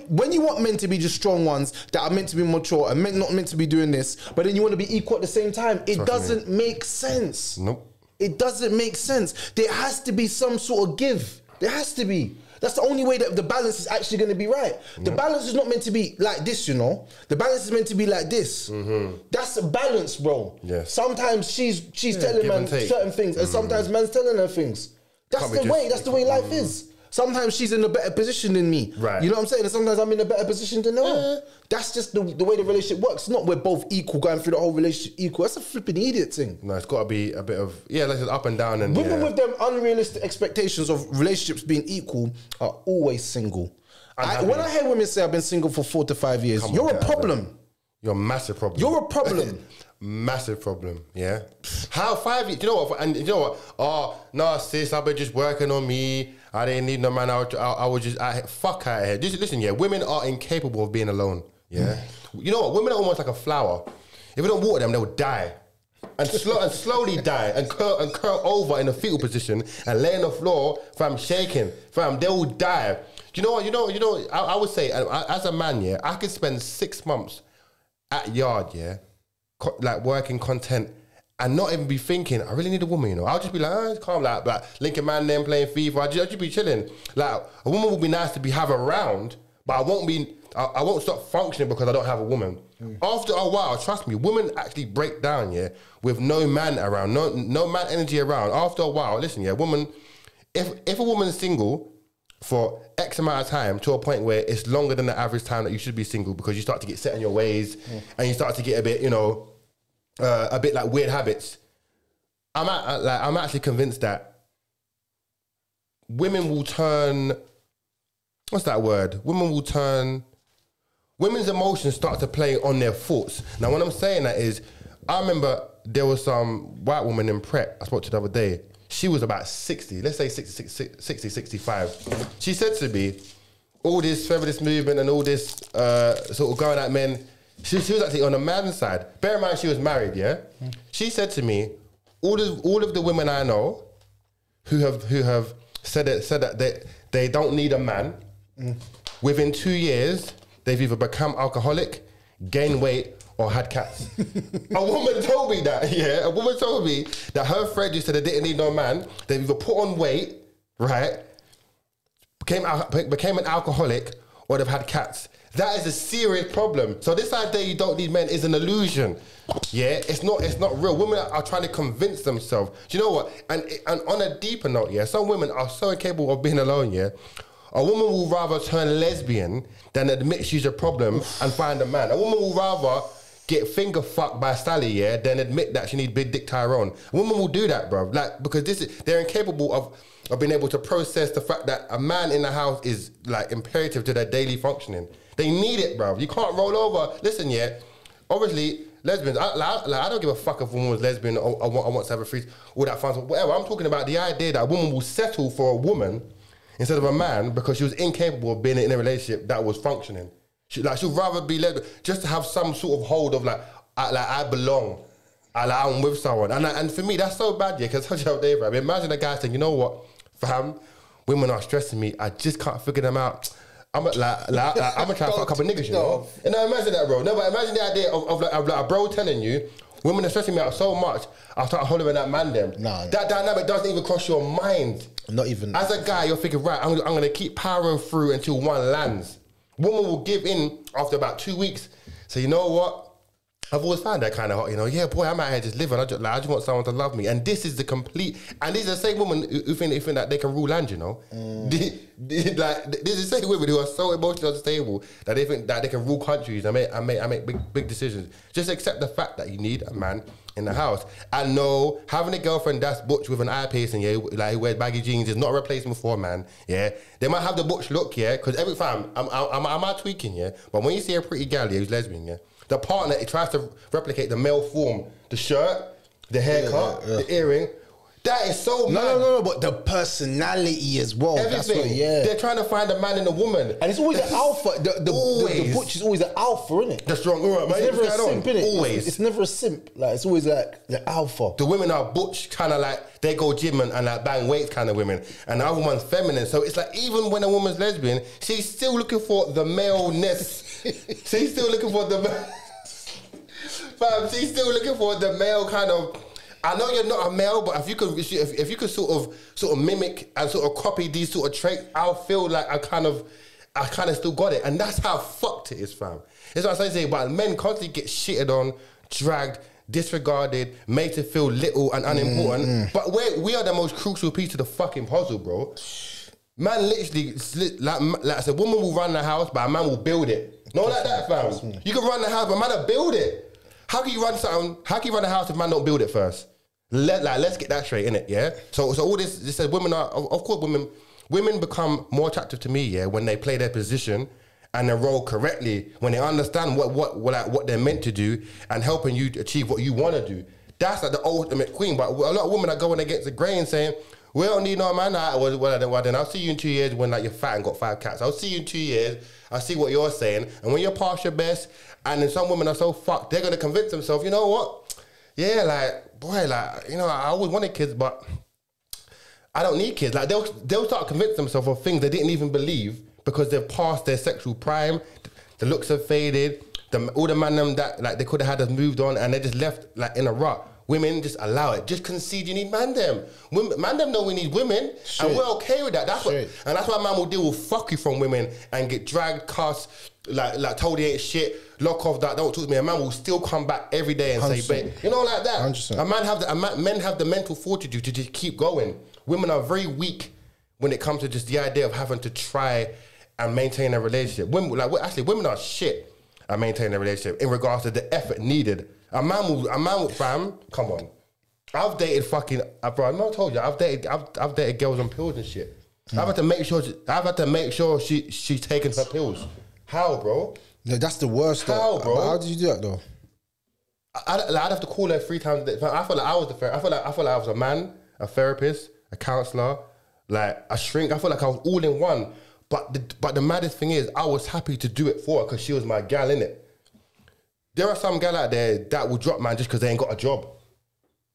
when you want men to be the strong ones that are meant to be mature and not meant to be doing this, but then you want to be equal at the same time, it doesn't make sense. Nope. It doesn't make sense. There has to be some sort of give. There has to be. That's the only way that the balance is actually going to be right. The balance is not meant to be like this, you know. The balance is meant to be like this. That's a balance, bro. Yes. Sometimes she's telling man certain things, and sometimes man's telling her things. That's the way. That's the way life is. Sometimes she's in a better position than me. Right. You know what I'm saying? And sometimes I'm in a better position than her. That's just the way the relationship works. It's not we're both equal, going through the whole relationship equal. That's a flipping idiot thing. No, it's got to be a bit of, like it's up and down. And women with them unrealistic expectations of relationships being equal are always single. When I hear women say I've been single for 4 to 5 years, you're a problem. You're a massive problem. You're a problem. Massive problem, yeah. How 5 years? Do you know what? And you know what? Oh no, sis, I've been just working on me. I didn't need no man. I was just fuck out of here. Listen, yeah. Women are incapable of being alone. Yeah. You know what? Women are almost like a flower. If you don't water them, they will die. And slowly die and curl over in a fetal position and lay on the floor, fam, shaking, fam. They will die. You know what? I would say, as a man, yeah, I could spend 6 months at yard, yeah, like working content and not even be thinking, I really need a woman, you know. I'll just be like, it's calm, like linking man then playing FIFA. I'll just be chilling. Like, a woman would be nice to have around, but I won't stop functioning because I don't have a woman. After a while, trust me, women actually break down, yeah, with no man around, no man energy around. After a while, listen, yeah, woman, if a woman's single for X amount of time to a point where it's longer than the average time that you should be single because you start to get set in your ways and you start to get a bit, you know, a bit like weird habits. I'm actually convinced that women will turn, what's that word? Women's emotions start to play on their thoughts. Now, when I'm saying that is, I remember there was some white woman in Pret I spoke to the other day. She was about 60, let's say 60, 65. She said to me, all this feminist movement and all this sort of going at men, she was actually on the man's side. Bear in mind, she was married, yeah? She said to me, all of the women I know who have said that they don't need a man, within 2 years, they've either become alcoholic, gained weight, or had cats. A woman told me that, yeah. A woman told me that her friend used to they didn't need no man. They either put on weight, right? Became an alcoholic, or they've had cats. That is a serious problem. So this idea you don't need men is an illusion. Yeah, it's not real. Women are trying to convince themselves. Do you know what? And on a deeper note, yeah, some women are so incapable of being alone, yeah. A woman will rather turn lesbian than admit she's a problem and find a man. A woman will rather get finger fucked by Sally, yeah, than admit that she needs big dick Tyrone. A woman will do that, bro. Like, because they're incapable of being able to process the fact that a man in the house is like imperative to their daily functioning. They need it, bro. You can't roll over. Listen, yeah, obviously, lesbians, I don't give a fuck if a woman was lesbian or I want to have a free, all that fun stuff, whatever. I'm talking about the idea that a woman will settle for a woman instead of a man because she was incapable of being in a relationship that was functioning. She'd rather be lesbian just to have some sort of hold of I belong. I'm with someone. And for me, that's so bad, yeah, because such a day, bro. Imagine a guy saying, you know what, fam, women are stressing me. I just can't figure them out. I'm gonna try to fuck a couple niggas, you know? And now imagine that, bro. No, but imagine the idea of a bro telling you, women are stressing me out so much, I'll start hollering at man them. Nah. That dynamic doesn't even cross your mind. Not even. As a guy, you're thinking, right, I'm gonna keep powering through until one lands. Woman will give in after about 2 weeks. So you know what? I've always found that kind of hot, you know. Yeah, boy, I'm out here just living. I just want someone to love me. And this is the complete. And these are the same women who think that they can rule land, you know. These are the same women who are so emotionally unstable that they think that they can rule countries and make big decisions. Just accept the fact that you need a man in the house. And no, having a girlfriend that's butch with an eye piercing, yeah, like who wears baggy jeans, is not a replacement for a man. Yeah, they might have the butch look, yeah, because every time I'm tweaking, yeah. But when you see a pretty gal, yeah, who's lesbian, yeah. The partner, it tries to replicate the male form, the shirt, the haircut, the earring. That is so mad. No, but the personality as well. Everything. That's what, yeah. They're trying to find a man in a woman. And it's always an alpha. The butch is always an alpha, innit? The strong, all right, it's mate. never a simp, innit? Always. It's never a simp. Like, it's always like the alpha. The women are butch, kind of like, they go gym and like bang weights kind of women. And the other one's feminine. So it's like, even when a woman's lesbian, she's still looking for the maleness. She's still looking for the... Fam, she's still looking for the male kind of... I know you're not a male, but if you could sort of mimic and sort of copy these sort of traits, I'll feel like I kind of still got it. And that's how fucked it is, fam. That's what I'm saying, but men constantly get shitted on, dragged, disregarded, made to feel little and unimportant. But we are the most crucial piece of the fucking puzzle, bro. Man literally, like I said, woman will run the house, but a man will build it. Not like that, fam. You can run the house, but man will build it. How can you run something? How can you run a house if man don't build it first? Let's get that straight, innit? Yeah. So all this says women are, of course, women become more attractive to me, yeah, when they play their position and their role correctly, when they understand what they're meant to do and helping you to achieve what you want to do. That's like the ultimate queen. But a lot of women are going against the grain, saying, "We don't need no man." Well, then I'll see you in 2 years when like you're fat and got 5 cats. I'll see you in 2 years. I'll see what you're saying, and when you're past your best. And then some women are so fucked, they're gonna convince themselves, you know what? Yeah, like, boy, like, you know, I always wanted kids, but I don't need kids. Like, they'll start convincing themselves of things they didn't even believe because they've passed their sexual prime, the looks have faded, all the man them that like they could have had has moved on and they just left like in a rut. Women just allow it. Just concede you need man them. Man them know we need women. Shit. And we're okay with that. That's why man will deal with fuck you from women and get dragged, cussed, like told he ain't shit, lock off that, don't talk to me. A man will still come back every day and 100%. Say, babe, you know, like that. 100%. Men have the mental fortitude to just keep going. Women are very weak when it comes to just the idea of having to try and maintain a relationship. Women are shit at maintaining a relationship in regards to the effort needed. A man will, fam, come on. I've dated fucking, bro, I told you, I've dated girls on pills and shit. I've had to make sure she's taking her pills. How, bro? No, that's the worst. How, bro? How did you do that though? I'd have to call her 3 times a day. I felt like I was the therapist. I felt like I was a man, a therapist, a counselor, like a shrink. I felt like I was all in one. But the maddest thing is, I was happy to do it for her because she was my gal, innit? There are some gal out there that will drop man just because they ain't got a job.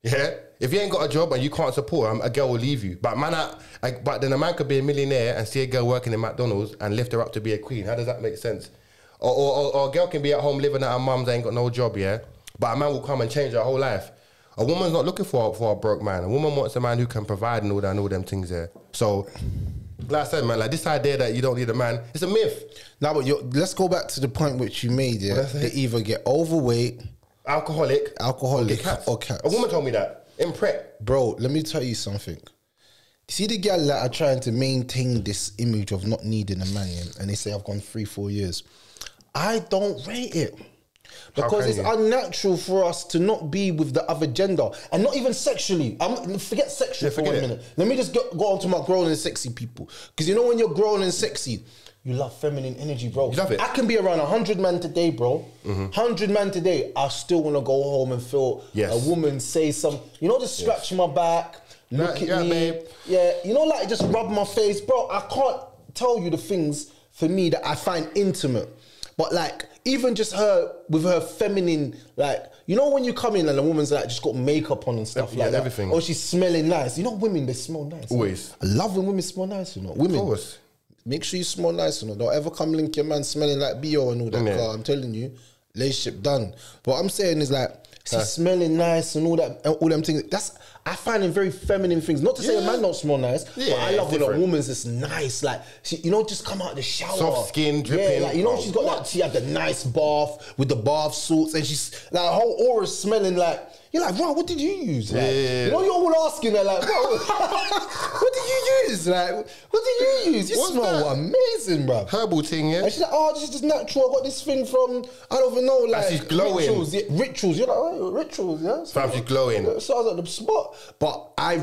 Yeah? If you ain't got a job and you can't support them, a girl will leave you. But but then a man could be a millionaire and see a girl working in McDonald's and lift her up to be a queen. How does that make sense? Or a girl can be at home living at her mum's, ain't got no job, yeah? But a man will come and change her whole life. A woman's not looking for a broke man. A woman wants a man who can provide and all them things there. So, like I said, man, like this idea that you don't need a man, it's a myth. Now, but let's go back to the point which you made, yeah? They either get overweight, alcoholic, or cats. A woman told me that in prep. Bro, let me tell you something. See the gal that are trying to maintain this image of not needing a man, yeah? And they say I've gone 3-4 years. I don't rate it. Because it's unnatural for us to not be with the other gender. And not even sexually. Forget sexually for 1 minute. Let me just go on to my grown and sexy people. Because you know when you're grown and sexy, you love feminine energy, bro. You love it. I can be around 100 men today, bro. 100 men today, I still want to go home and feel a woman say some, you know, just scratch my back, look at me. Babe. Yeah, you know, like just rub my face. Bro, I can't tell you the things for me that I find intimate. But like, even just her with her feminine, like, you know when you come in and a woman's like just got makeup on and stuff like that. Everything. Or she's smelling nice. You know women, they smell nice. Always. I love when women smell nice, you know. Women. Of course. Make sure you smell nice, you know. Don't ever come link your man smelling like B.O. and all that. Yeah. I'm telling you, relationship done. But what I'm saying is like, she's smelling nice and all that, and all them things. I find them very feminine things. Not to say a man don't smell nice, but I love when a woman's just nice, like she, you know, just come out the shower, soft skin, dripping. Yeah, like you know, she's got like she had the nice bath with the bath salts, and she's like her whole aura smelling like. You're like, bro, what did you use? Like, you know, you're all asking her, like, bro, what did you use? Like, what did you use? You smell amazing, bro. Herbal thing, yeah? And she's like, oh, this is just natural. I got this thing from, I don't even know, like, and she's glowing. Rituals. Yeah, rituals. You're like, oh, rituals, yeah? Fam, she's glowing. So I was at the spot. But I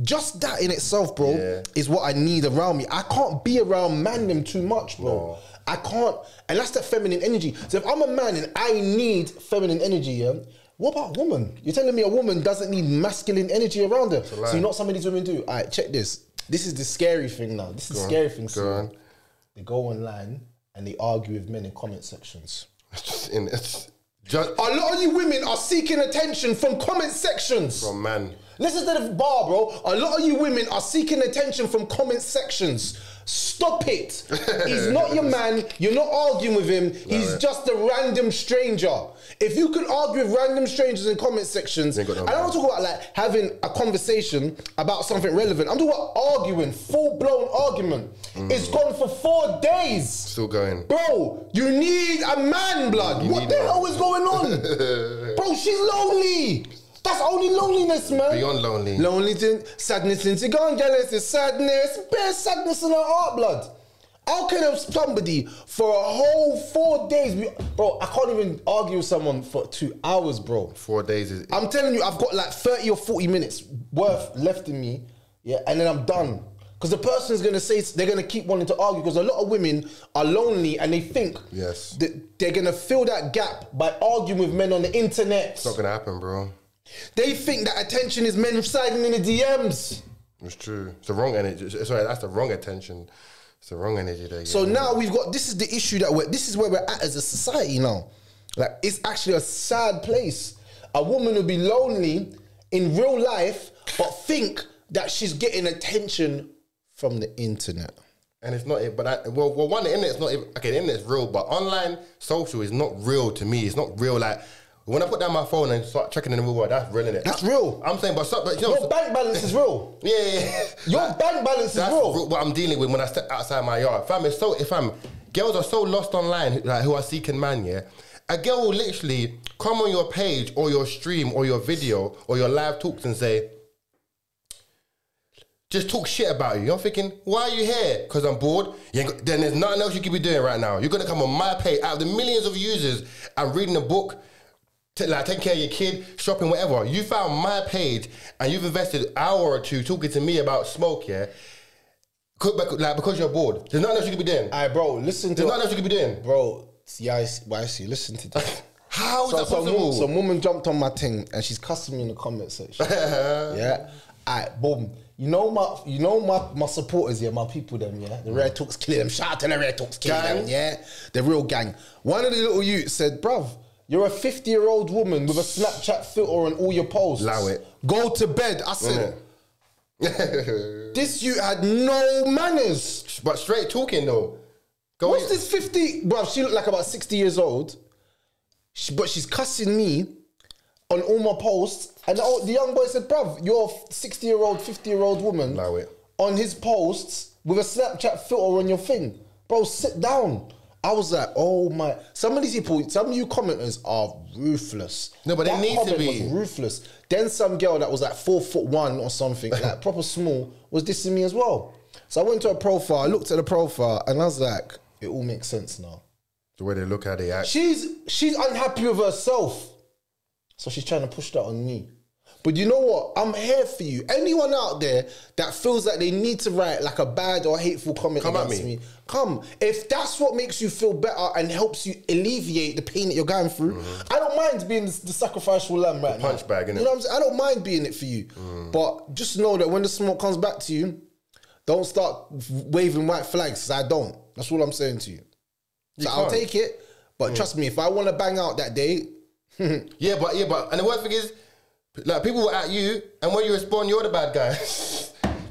just that in itself, bro, is what I need around me. I can't be around man them too much, bro. No. I can't. And that's that feminine energy. So if I'm a man and I need feminine energy, yeah? What about a woman? You're telling me a woman doesn't need masculine energy around her. So you know what some of these women do? All right, check this. This is the scary thing now. This is the scary thing. So they go online and they argue with men in comment sections. A lot of you women are seeking attention from comment sections. From man. Listen to the bar, bro. A lot of you women are seeking attention from comment sections. Stop it. He's not your man. You're not arguing with him. He's just a random stranger. If you can argue with random strangers in comment sections, I don't want to talk about like having a conversation about something relevant. I'm talking about arguing, full-blown argument. It's gone for 4 days. Still going. Bro, you need a man, blood. What the hell is going on? Bro, she's lonely. That's only loneliness, man. Beyond lonely. Loneliness, sadness, insecurity, jealousy, sadness, bare sadness in her heart, blood. How can somebody for a whole 4 days, bro, I can't even argue with someone for 2 hours, bro. 4 days is... I'm telling you, I've got like 30 or 40 minutes worth left in me, yeah, and then I'm done. Because the person's going to say, they're going to keep wanting to argue, because a lot of women are lonely and they think that they're going to fill that gap by arguing with men on the internet. It's not going to happen, bro. They think that attention is men sliding in the DMs. It's true. It's the wrong energy. Sorry, that's the wrong attention. It's the wrong energy there. So now we've got, this is the issue this is where we're at as a society now. Like, it's actually a sad place. A woman will be lonely in real life, but think that she's getting attention from the internet. And it's not it, but one, the internet's not even, okay, the internet's real, but online social is not real to me. It's not real, like, when I put down my phone and start checking in the real world, that's real, innit? That's real. I'm saying, but you know, your bank balance is real. Yeah. Your bank balance is real. What I'm dealing with when I step outside my yard. Fam, girls are so lost online, like, who are seeking man, yeah? A girl will literally come on your page or your stream or your video or your live talks and say, just talk shit about you. You're thinking, why are you here? Because I'm bored. Then there's nothing else you could be doing right now. You're going to come on my page out of the millions of users and reading a book, like taking care of your kid, shopping, whatever. You found my page and you've invested an hour or two talking to me about smoke, yeah? Like, because you're bored. There's nothing else you could be doing. Alright, bro, listen to... There's nothing else you could be doing. Bro, yeah, I see. Listen to this. How is that possible? Some woman jumped on my thing and she's cussing me in the comment section. Yeah? Alright, boom. You know my supporters, yeah, my people, them, yeah. The Rare Talks kill them. Shout out to the Rare Talks kill them, yeah. The real gang. One of the little youths said, bruv, you're a 50-year-old woman with a Snapchat filter on all your posts. Allow it. Go to bed. I said, this youth had no manners. But straight talking though. What's this 50? Bro, she looked like about 60 years old. But she's cussing me on all my posts. And the young boy said, bruv, you're a 60-year-old, 50-year-old woman Allow it. on his posts with a Snapchat filter on your thing. Bro, sit down. I was like, oh my. Some of these people, some of you commenters are ruthless. No, but they need to comment be. was ruthless. Then some girl that was like 4'1" or something, like proper small, was dissing me as well. So I went to her profile, I looked at the profile, and I was like, it all makes sense now. The way they look at it, act. She's unhappy with herself. So she's trying to push that on me. But you know what? I'm here for you. Anyone out there that feels like they need to write like a bad or hateful comment against me, come. If that's what makes you feel better and helps you alleviate the pain that you're going through, I don't mind being the sacrificial lamb right now. Punch bag, innit? You know what I'm saying? I don't mind being it for you. But just know that when the smoke comes back to you, don't start waving white flags. I don't. That's all I'm saying to you. So I'll take it. But trust me, if I want to bang out that day... yeah, but and the worst thing is, like, people were at you, and when you respond, you're the bad guy.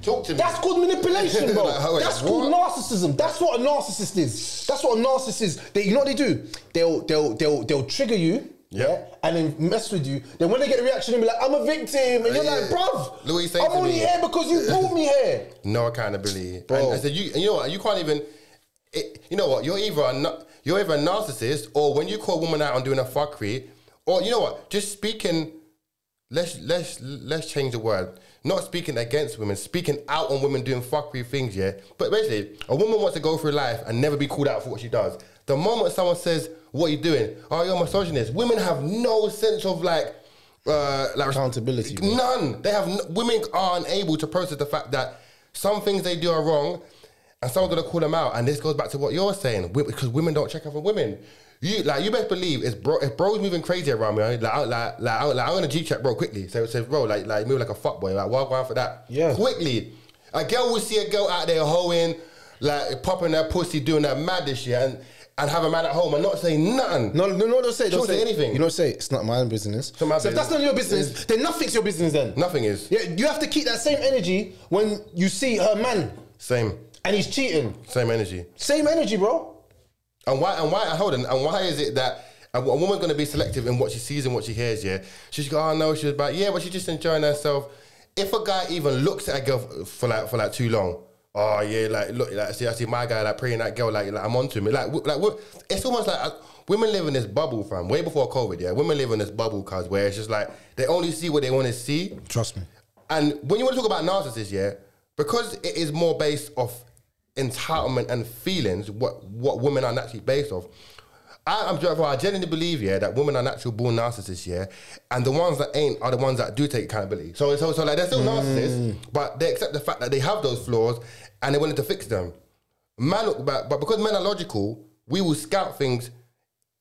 Talk to me. That's called manipulation, bro. Like, that's called narcissism. That's what a narcissist is. That's what a narcissist is. You know what they do? They'll trigger you, yeah, and then mess with you. Then when they get a reaction, they'll be like, "I'm a victim," and you're like, "Bruv, look what he's saying I'm only here because you brought me here." No accountability, bro. And I said, you know what? You can't even. You know what? You're either a narcissist, or when you call a woman out on doing a fuckery, or you know what? Just speaking. Let's change the word. Not speaking against women, speaking out on women doing fuckery things, yeah? But basically, a woman wants to go through life and never be called out for what she does. The moment someone says, what are you doing? Oh, you're a misogynist. Women have no sense of like accountability. Bro. None. They have women are unable to process the fact that some things they do are wrong and someone's gonna call them out. And this goes back to what you're saying, because women don't check up on women. You best believe if bro's moving crazy around me, I'm gonna G-check bro quickly. So bro, like move like a fuckboy, like walk around for that. Yeah. Quickly. A girl will see a girl out there hoeing, like popping her pussy, doing that madness shit, and have a man at home and not say nothing. No, don't say. Don't say anything. You don't say it's not my business. It's not my so business. If that's not your business, then nothing's your business then. Nothing is. Yeah, you have to keep that same energy when you see her man. Same. And he's cheating. Same energy. Same energy, bro. And why is it that a woman's going to be selective in what she sees and what she hears, yeah? She's go, oh no, she was bad. Yeah, but she's just enjoying herself. If a guy even looks at a girl for like too long, oh yeah, like look, like I see my guy like praying that girl, like I'm onto him. Like it's almost like women live in this bubble, fam. Way before COVID, yeah. Women live in this bubble, cause where it's just like they only see what they want to see. Trust me. And when you want to talk about narcissists, yeah, because it is more based off entitlement and feelings, what women are naturally based off. I genuinely believe, yeah, that women are natural born narcissists, yeah, and the ones that ain't are the ones that do take accountability. So like they're still narcissists, but they accept the fact that they have those flaws and they're willing to fix them. But because men are logical, we will scout things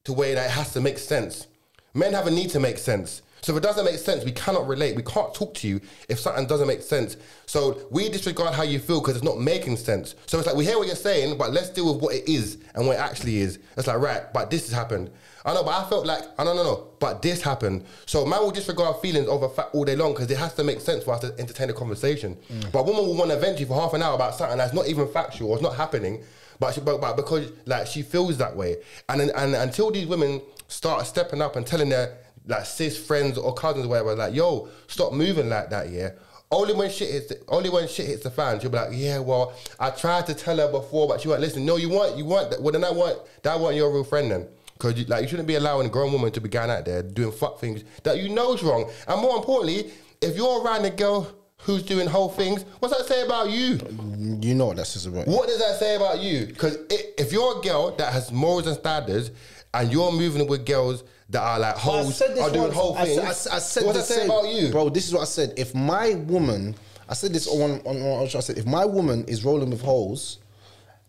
to where that it has to make sense. Men have a need to make sense. So if it doesn't make sense, we cannot relate. We can't talk to you if something doesn't make sense. So we disregard how you feel because it's not making sense. So it's like, we hear what you're saying, but let's deal with what it is and what it actually is. It's like, right, but this has happened. I know, but I felt like, no, but this happened. So man will disregard feelings over fact all day long because it has to make sense for us to entertain the conversation. But a woman will want to vent you for half an hour about something that's not even factual or it's not happening, but because like she feels that way. And until these women start stepping up and telling their like cis friends or cousins or whatever, like, yo, stop moving like that, yeah. Only when shit hits the fan, she'll be like, yeah, well, I tried to tell her before, but she won't listen. No, you want that. Well, then that wasn't your real friend then, because you shouldn't be allowing a grown woman to be going out there doing fuck things that you know is wrong. And more importantly, if you're around a girl who's doing whole things, what's that say about you? You know what that says about you. What does that say about you? Because if you're a girl that has morals and standards and you're moving with girls that are like hoes, are doing whole things, I said what does that say about you? Bro, this is what I said. If my woman, I said this on one show, I said, if my woman is rolling with hoes,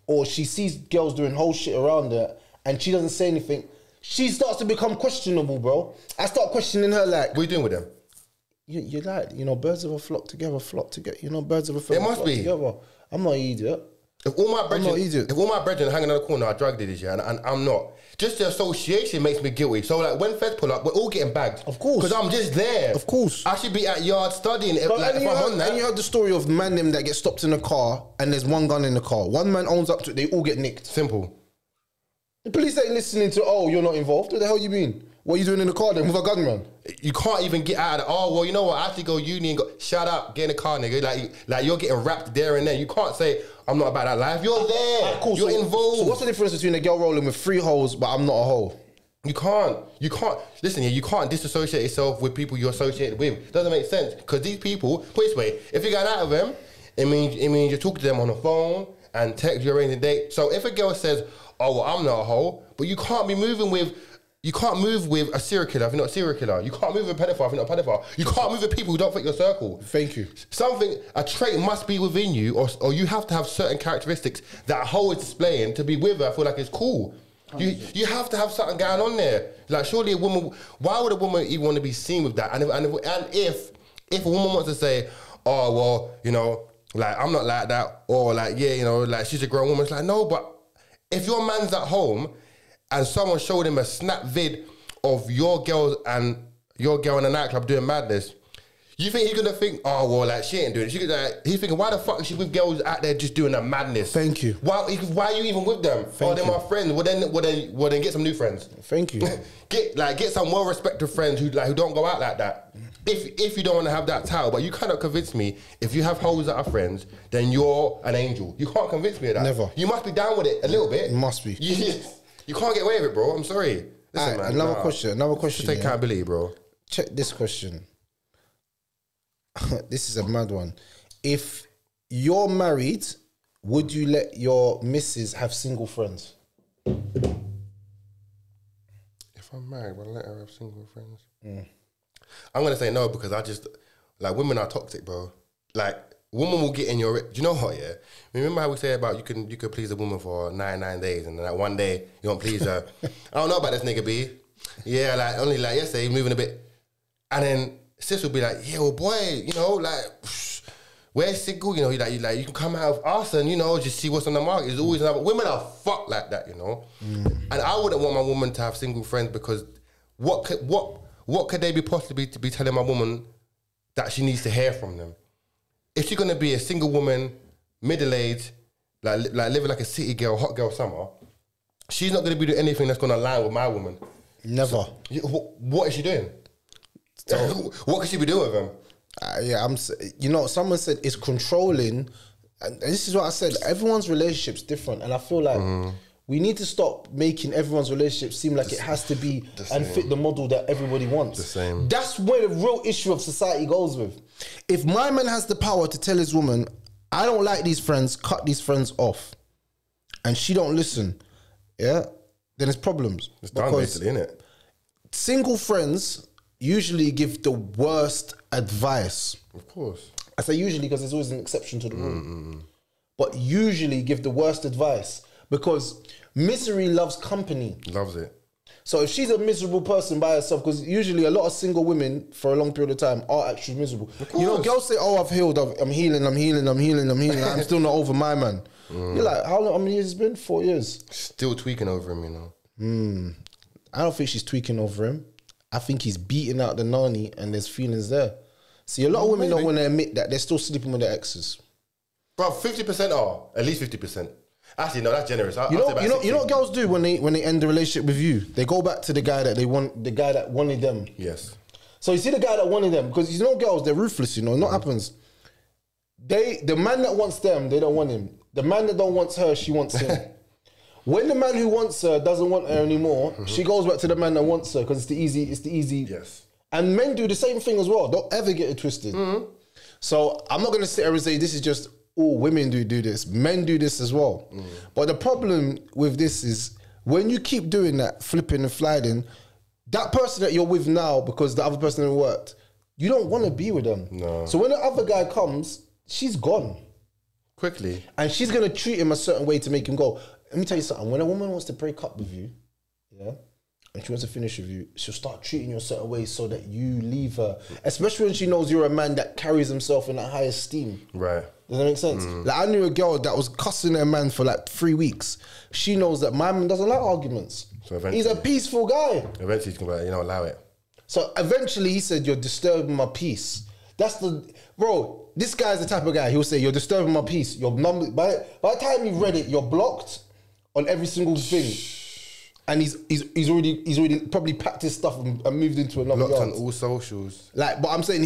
or she sees girls doing whole shit around her, and she doesn't say anything, she starts to become questionable, bro. I start questioning her like... What are you doing with them? You're like, birds of a flock together, birds of a flock, it must be together. I'm not an idiot. If all my brethren hanging on the corner are drug dealers, yeah, and I'm not, just the association makes me guilty. So like when feds pull up, we're all getting bagged. Of course. Because I'm just there. Of course. I should be at yard studying if I'm on that. And you heard the story of man them that get stopped in a car and there's one gun in the car. One man owns up to it, they all get nicked. Simple. The police ain't listening to, oh, you're not involved. What the hell you mean? What are you doing in the car then with a gunman? You can't even get out of the, oh, well, you know what? I have to go uni and go, shut up, get in the car, nigga. Like you're getting wrapped there and then. You can't say, I'm not about that life. You're there. Cool. You're involved. So what's the difference between a girl rolling with 3 holes, but I'm not a hole? You can't, listen here, you can't disassociate yourself with people you're associated with. Doesn't make sense. Because these people, put it this way, if you're going out with them, it means you're talking to them on the phone and text, you're arranging a date. So if a girl says, oh, well, I'm not a hoe, but you can't move with a serial killer if you're not a serial killer. You can't move with a pedophile if you're not a pedophile. You can't move with people who don't fit your circle. Thank you. A trait must be within you, or you have to have certain characteristics that a hoe is displaying to be with her. I feel like it's cool. You have to have something going on there. Like, surely a woman, why would a woman even want to be seen with that? And if a woman wants to say, oh, well, you know, like, I'm not like that, or like, yeah, you know, like, she's a grown woman, it's like, no, but if your man's at home and someone showed him a snap vid of your girl in a nightclub doing madness, you think he's gonna think, oh, well, like, she ain't doing it. He's thinking, why the fuck is she with girls out there just doing a madness? Thank you. Why are you even with them? They're my friends. Well, then get some new friends. Thank you. get some well-respected friends who don't go out like that. If you don't want to have that title, but you cannot convince me, if you have hoes that are friends, then you're an angel. You can't convince me of that. Never. You must be down with it a little bit. It must be. You can't get away with it, bro. I'm sorry. Listen, man. Another question. Take accountability, bro. Check this question. This is a mad one. If you're married, would you let your missus have single friends? If I'm married, would I let her have single friends? I'm going to say no, because I just, like, women are toxic, bro. Like, woman will get in your, do you know what, yeah? Remember how we say about you could please a woman for 99 days and then like one day you don't please her. I don't know about this nigga, B. Yeah, like, only like yesterday, moving a bit. And then sis will be like, yeah, well, boy, you know, like, we're single, you know, like you can come out of us and, you know, just see what's on the market. There's always another, women are fucked like that, you know? And I wouldn't want my woman to have single friends, because what could they be possibly to be telling my woman that she needs to hear from them? If she's gonna be a single woman, middle-aged, like living like a city girl, hot girl summer, she's not gonna be doing anything that's gonna align with my woman. Never. So, what is she doing? What could she be doing with him? You know, someone said it's controlling, and this is what I said. Everyone's relationship's different, and I feel like we need to stop making everyone's relationship seem like it has to be and fit the model that everybody wants. The same. That's where the real issue of society goes with. If my man has the power to tell his woman, I don't like these friends, cut these friends off, and she don't listen, yeah, then it's problems. It's done basically, innit? Single friends usually give the worst advice. Of course. I say usually because there's always an exception to the rule. But usually give the worst advice, because misery loves company. Loves it. So if she's a miserable person by herself, because usually a lot of single women for a long period of time are actually miserable. You know, girls say, oh, I've healed, I'm healing. I'm still not over my man. You're like, how many years it's been? 4 years. Still tweaking over him, you know. I don't think she's tweaking over him. I think he's beating out the nanny and there's feelings there. See, a lot of women don't want to admit that they're still sleeping with their exes. Bro, 50% are. At least 50%. Actually, no, that's generous. You know what girls do when they end the relationship with you? They go back to the guy that wanted them. Yes. So you see the guy that wanted them, because you know girls, they're ruthless, you know, what happens? The man that wants them, they don't want him. The man that don't want her, she wants him. When the man who wants her doesn't want her anymore, she goes back to the man that wants her, because it's the easy. Yes. And men do the same thing as well. Don't ever get it twisted. So I'm not going to sit here and say this is just, oh, women do this. Men do this as well. But the problem with this is when you keep doing that, flipping and sliding, that person that you're with now, because the other person that worked, you don't want to be with them. No. So when the other guy comes, she's gone. Quickly. And she's going to treat him a certain way to make him go. Let me tell you something. When a woman wants to break up with you, yeah, and she wants to finish with you, she'll start treating you a certain way so that you leave her. Especially when she knows you're a man that carries himself in that high esteem. Right. Does that make sense? Like, I knew a girl that was cussing her man for like 3 weeks. She knows that my man doesn't like arguments. So he's a peaceful guy. Eventually he's going to be like, you know, allow it. So eventually he said, you're disturbing my peace. That's the... Bro, this guy's the type of guy, he'll say, you're disturbing my peace. By the time you read it, you're blocked on every single thing. And he's already probably packed his stuff and moved into another Locked yard. on all socials. Like, but I'm saying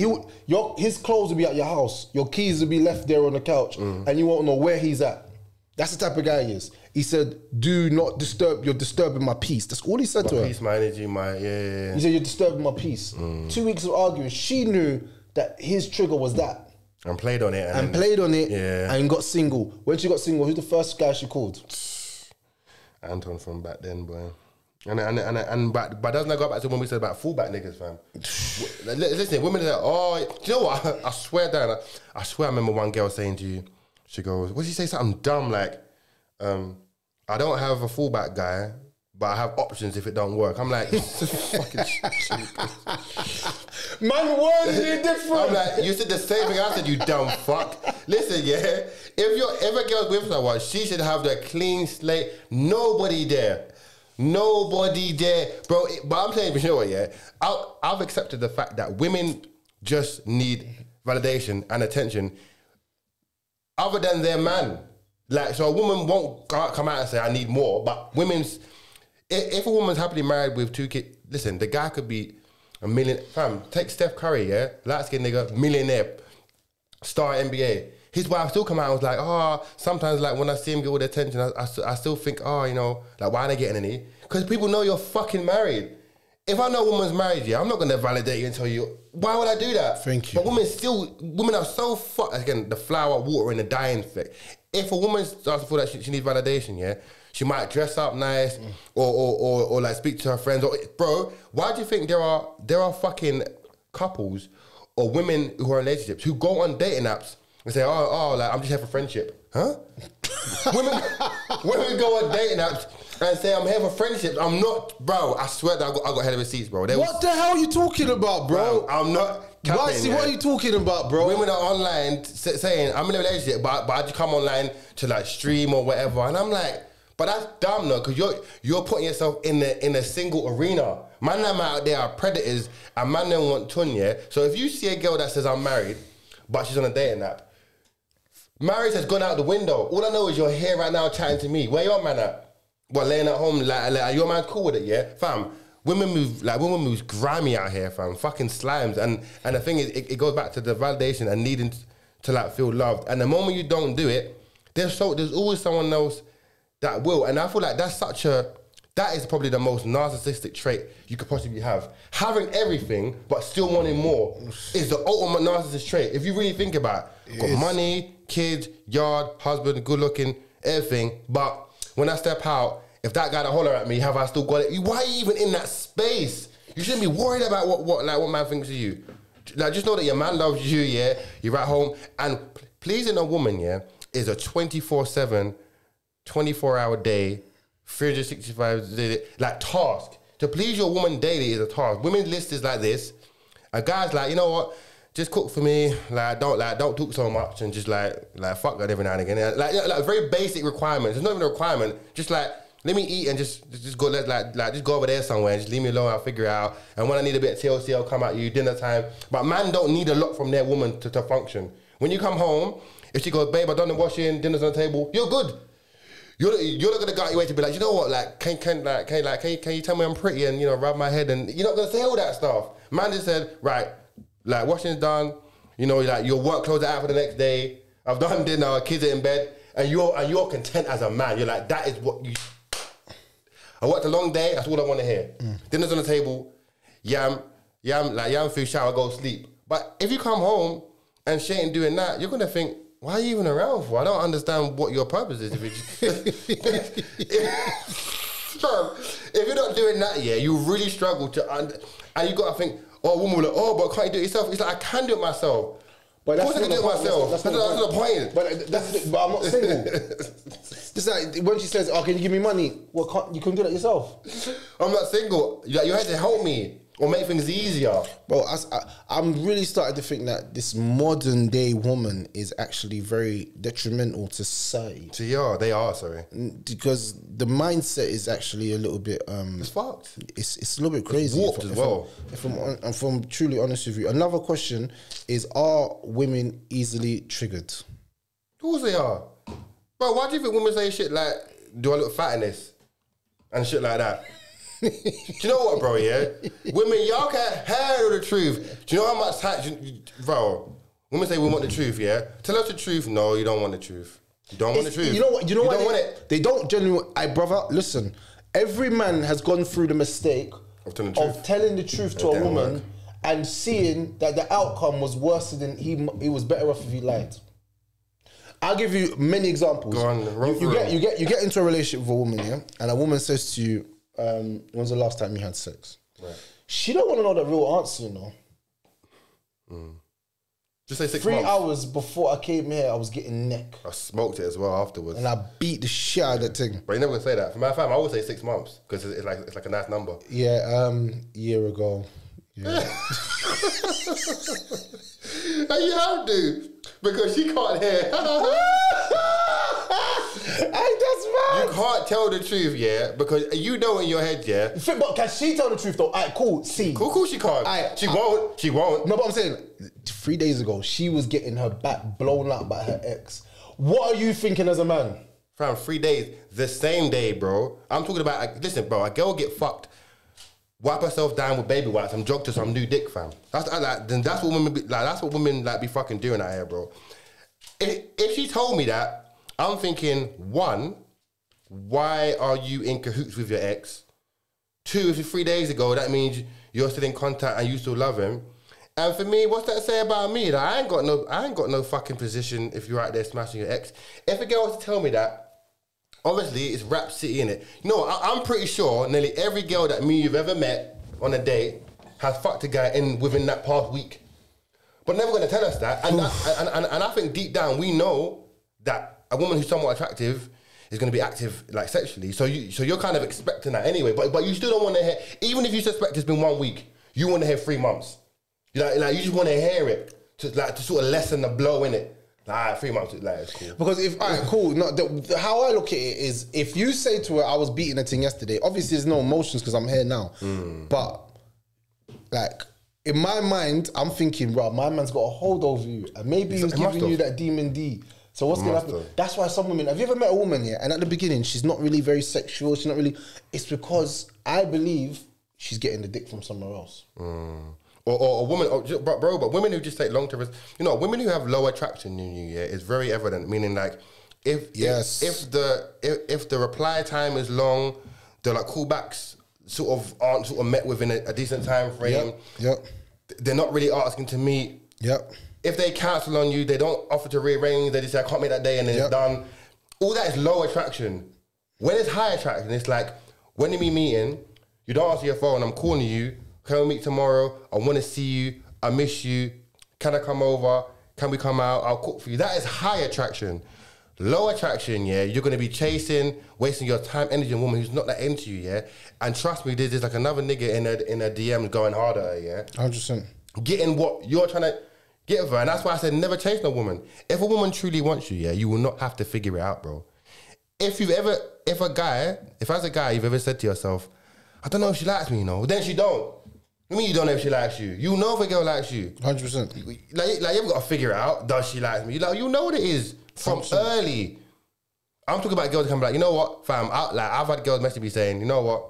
his clothes will be at your house, your keys will be left there on the couch, and you won't know where he's at. That's the type of guy he is. He said, "Do not disturb. You're disturbing my peace." That's all he said to her. Peace, my energy, yeah. He said, "You're disturbing my peace." 2 weeks of arguing, she knew that his trigger was that, And played on it. Yeah. And got single. When she got single, who's the first guy she called? Anton from back then, boy. But doesn't that go back to when we said about fullback niggas, fam? Listen, women are like, oh, do you know what? I swear down. I swear I remember one girl saying to you, she goes, what did she say? Something dumb like, I don't have a fullback guy, but I have options if it don't work. I'm like, fucking stupid. Man, words are different. I'm like, you said the same thing I said, you dumb fuck. Listen, yeah, if a girl's with someone, she should have the clean slate. Nobody there, bro. But I'm saying, you know what, yeah, I've accepted the fact that women just need validation and attention, other than their man. Like, so a woman won't come out and say, I need more. But if a woman's happily married with 2 kids, listen, the guy could be a million. Fam, take Steph Curry, yeah, light skinned nigga, millionaire, star NBA. His wife still come out and was like, oh, sometimes like when I see him get all the attention, I still think, oh, you know, like why are they getting any? Because people know you're fucking married. If I know a woman's married, yeah, I'm not gonna validate you and tell you. Why would I do that? Thank you. But women are so again, the flower, water, and the dying effect. If a woman starts to feel that she needs validation, yeah, she might dress up nice or like speak to her friends. Bro, why do you think there are fucking couples or women who are in relationships who go on dating apps and say, oh, like I'm just here for friendship, huh? women go on dating apps and say I'm here for friendship. I'm not, bro. I swear that I got head of receipts, bro. What the hell are you talking about, bro? I'm not. What are you talking about, bro? Women are online saying I'm in a relationship, but I just come online to like stream or whatever, and I'm like, but that's dumb, no, because you're putting yourself in a single arena. Man, them out there are predators, and man, them want ton, yeah. So if you see a girl that says I'm married, but she's on a dating app, marriage has gone out the window. All I know is you're here right now chatting to me. Where your man at? What, laying at home? Like your man cool with it, yeah, fam. Women move grimy out here, fam. Fucking slimes. And the thing is, it goes back to the validation and needing to like feel loved. And the moment you don't do it, there's always someone else that will. And I feel like that is probably the most narcissistic trait you could possibly have. Having everything but still wanting more is the ultimate narcissist trait. If you really think about it, got money, kids, yard, husband, good looking, everything. But when I step out, if that guy to holler at me, have I still got it? Why are you even in that space? You shouldn't be worried about what man thinks of you. Like, just know that your man loves you, yeah? You're at home. And pleasing a woman, yeah, is a 24/7, 24-hour day, 365 day, like task. To please your woman daily is a task. Women's list is like this. A guy's like, you know what? Just cook for me. Don't talk so much and just like fuck that every now and again. Like very basic requirements. It's not even a requirement. Just like, let me eat and just go just go over there somewhere and just leave me alone. I'll figure it out. And when I need a bit of TLC, I'll come at you dinner time. But man don't need a lot from their woman to function. When you come home, if she goes, babe, I done the washing, dinner's on the table, you're good. You're not gonna go out your way to be like, you know what, like, can you tell me I'm pretty and, you know, rub my head, and you're not gonna say all that stuff. Man just said, right, like, washing's done, you know, like your work clothes are out for the next day. I've done dinner, kids are in bed, and you're content as a man. You're like, that is what you. I worked a long day. That's all I want to hear. Dinner's on the table. Yam food, shower, go sleep. But if you come home and she ain't doing that, you're gonna think, why are you even around for? I don't understand what your purpose is. If you're not doing that, yeah, you really struggle to. And you gotta think, oh, a woman will like, oh, but can't you do it yourself? It's like, I can do it myself. But of course I can do it myself. That's the point. But I'm not single. Just like when she says, "Oh, can you give me money?" Well, you couldn't do that yourself. I'm not single. You had to help me or make things easier. Bro, I'm really starting to think that this modern day woman is actually very detrimental to society. They are, sorry. Because the mindset is actually a little bit... it's fucked. It's a little bit crazy. It's warped as well. If I'm truly honest with you. Another question is, are women easily triggered? Of course they are. Bro, why do you think women say shit like, do I look fat in this? and shit like that. Do you know what, bro? Yeah, women, y'all can't handle the truth. Do you know how much time, bro? Women say we want the truth. Yeah, tell us the truth. No, you don't want the truth. You don't want the truth. You know what? You know you why don't want it. They don't genuinely. Brother, listen. Every man has gone through the mistake Of telling the truth to It a didn't woman work. and seeing that the outcome was worse than he was better off if he lied. I'll give you many examples. Go on, run through them. You get into a relationship with a woman, yeah, and a woman says to you, "When's the last time you had sex?" Right. She don't want to know the real answer, you know. Just say 6 3 months. hours before I came here, I was getting neck, I smoked it as well afterwards. and I beat the shit out of that thing. But you're never gonna say that. For my fam, I always say 6 months because it's like a nice number. Yeah, year ago. Yeah. And you have to because she can't hear. Hey, that's You right. can't tell the truth, yeah, because you know in your head, yeah. But can she tell the truth though? Alright, cool. See. Cool, she can't. She won't. No, but I'm saying 3 days ago, she was getting her back blown up by her ex. What are you thinking as a man? Fam, 3 days, the same day, bro. I'm talking about, listen, bro, a girl get fucked, wipe herself down with baby wipes, and jog to some new dick, fam. That's what women be, that's what women be fucking doing out here, bro. If she told me that, I'm thinking, one, why are you in cahoots with your ex? Two, if it's 3 days ago, that means you're still in contact and you still love him. And for me, what's that say about me? Like, I ain't got no fucking position if you're out there smashing your ex. If a girl was to tell me that, obviously it's rap city, innit? You know, I'm pretty sure nearly every girl that you've ever met on a date has fucked a guy within that past week. But never gonna tell us that. And I think deep down we know that a woman who's somewhat attractive is going to be active like sexually, so you're kind of expecting that anyway. But you still don't want to hear, even if you suspect it's been 1 week, you want to hear 3 months. You you just want to hear it to sort of lessen the blow in it. Like 3 months, it's cool. Because alright, cool. No, how I look at it is, if you say to her, "I was beating a thing yesterday," obviously there's no emotions because I'm here now. But like in my mind, I'm thinking, bro, my man's got a hold over you, and maybe he's giving you that demon D. So what's gonna happen? That's why some women. Have you ever met a woman here, and at the beginning she's not really very sexual. She's not really. It's because I believe she's getting the dick from somewhere else. Or a woman, but women who just take long term, women who have low attraction in you, yeah, is very evident. Meaning, like, if the reply time is long, the like callbacks aren't met within a decent time frame. Yep. They're not really asking to meet. Yep. If they cancel on you, they don't offer to rearrange. They just say, "I can't make that day," and then it's done. All that is low attraction. When it's high attraction, it's like when we meeting, you don't answer your phone. I'm calling you. Can we meet tomorrow? I want to see you. I miss you. Can I come over? Can we come out? I'll cook for you. That is high attraction. Low attraction, yeah, you're going to be chasing, wasting your time, energy on a woman who's not that into you, yeah? And trust me, there's like another nigga in her DM going harder at her, yeah? 100%. Getting what you're trying to get with her. And that's why I said never chase no woman. If a woman truly wants you, yeah, you will not have to figure it out, bro. If as a guy, you've ever said to yourself, "I don't know if she likes me, then she don't. I mean, you don't know if she likes you. You know if a girl likes you. 100%. Like you haven't got to figure it out. Does she like me? You know what it is from 100%. early. I'm talking about girls that come like, you know what, fam? I've had girls message me saying, you know what,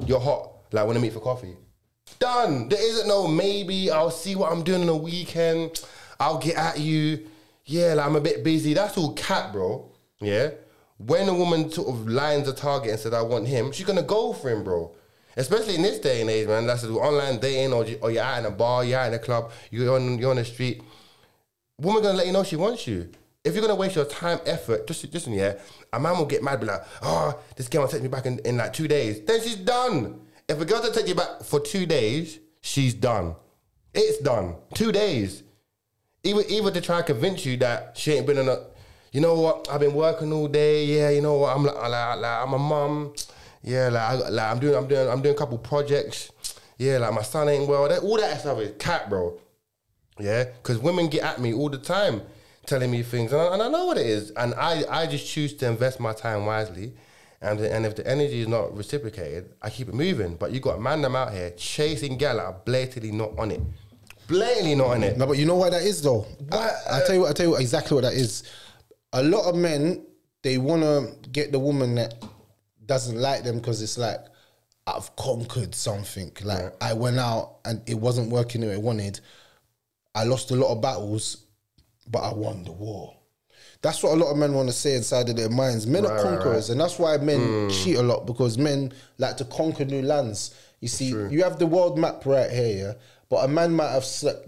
you're hot. Like, want to meet for coffee? Done. There isn't no maybe. I'll see what I'm doing on the weekend. I'll get at you. Yeah, like I'm a bit busy. That's all cat, bro. Yeah. When a woman sort of lines a target and said, "I want him," she's gonna go for him, bro. Especially in this day and age, man. That's online dating, or you're out in a bar, you're out in a club, you're on the street. Woman gonna let you know she wants you. If you're gonna waste your time, effort, just yeah, a man will get mad, be like, "Oh, this girl will take me back in like 2 days." Then she's done. If a girl doesn't take you back for 2 days, she's done. It's done. 2 days. Either to try and convince you that she ain't been on a, you know what, I've been working all day. Yeah, you know what, I'm a mum. Yeah, I'm doing a couple projects. Yeah, like my son ain't well. All that stuff is cat, bro. Yeah, because women get at me all the time telling me things, and I know what it is. And I just choose to invest my time wisely. And if the energy is not reciprocated, I keep it moving. But you got a man them out here chasing gal that are blatantly not on it. Blatantly not on it. No, but you know why that is though? I tell you exactly what that is. A lot of men, they want to get the woman that doesn't like them because it's like, I've conquered something. Like I went out and it wasn't working the way I wanted. I lost a lot of battles, but I won the war. That's what a lot of men want to say inside of their minds. Men are conquerors, and that's why men cheat a lot, because men like to conquer new lands. You see, you have the world map right here, yeah? But a man might have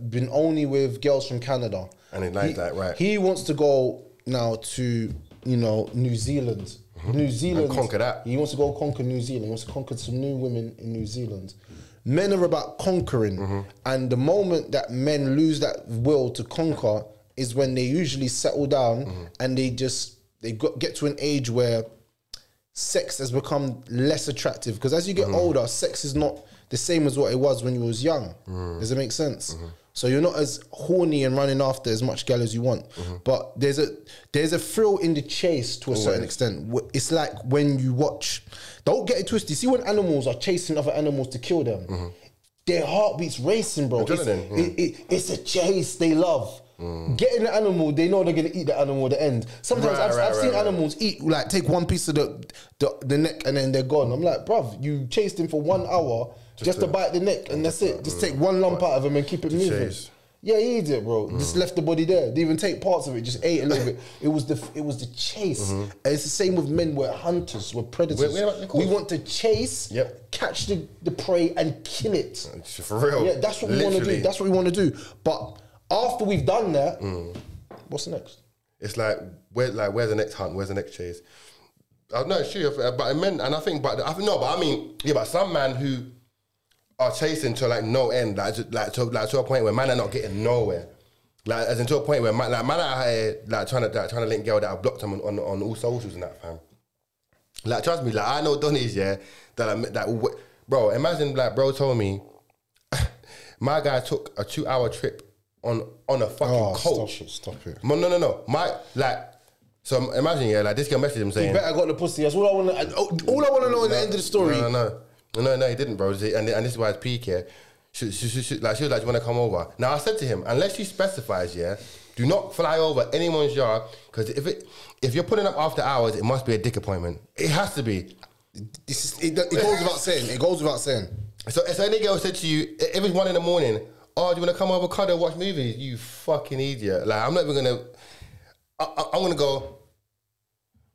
been only with girls from Canada. And he likes that, right. He wants to go now to, you know, New Zealand. New Zealand. And conquer that. He wants to go conquer New Zealand. He wants to conquer some new women in New Zealand. Men are about conquering. And the moment that men lose that will to conquer is when they usually settle down and they get to an age where sex has become less attractive. Because as you get older, sex is not the same as what it was when you was young. Does it make sense? So you're not as horny and running after as much gal as you want. But there's a thrill in the chase to a certain extent. It's like when you watch, don't get it twisted. You see when animals are chasing other animals to kill them, their heartbeat's racing, bro. It's a chase they love. Getting the animal, they know they're gonna eat the animal at the end. Sometimes I've seen animals eat, like take one piece of the neck and then they're gone. I'm like, bruv, you chased him for 1 hour just to bite the neck and that's it. Just take one lump out of him and keep it moving. Chase. Yeah, he did it, bro. Just left the body there. Didn't even take parts of it. Just ate a little bit. It was the chase. And it's the same with men. We're hunters. We're predators. We want to chase, catch the prey, and kill it. For real. Yeah, that's what we want to do. That's what we want to do. But after we've done that, what's the next? It's like where's the next hunt? Where's the next chase? I'm not sure, but men, and I think, but I mean, but some man who are chasing to like no end, like to a point where man are not getting nowhere. Like as in to a point where man out here like trying to link girl that I blocked them on all socials and that, fam. Like trust me, like I know Donnies, yeah, bro. Imagine like bro told me my guy took a 2-hour trip on a fucking coach. Stop it. No. So imagine, yeah, like this girl messaged him saying, "You better got the pussy." That's all I want to. All I want to know at the end of the story. No, he didn't, bro. And this is why it's peak, yeah. She was like, "Do you want to come over?" Now I said to him, unless she specifies, yeah, do not fly over anyone's yard, because if you're putting up after hours, it must be a dick appointment. It has to be. It goes without saying. It goes without saying. So any girl said to you, if it's 1 in the morning, "Oh, do you want to come over, cuddle, watch movies?" You fucking idiot. Like I'm not even gonna. I'm gonna go.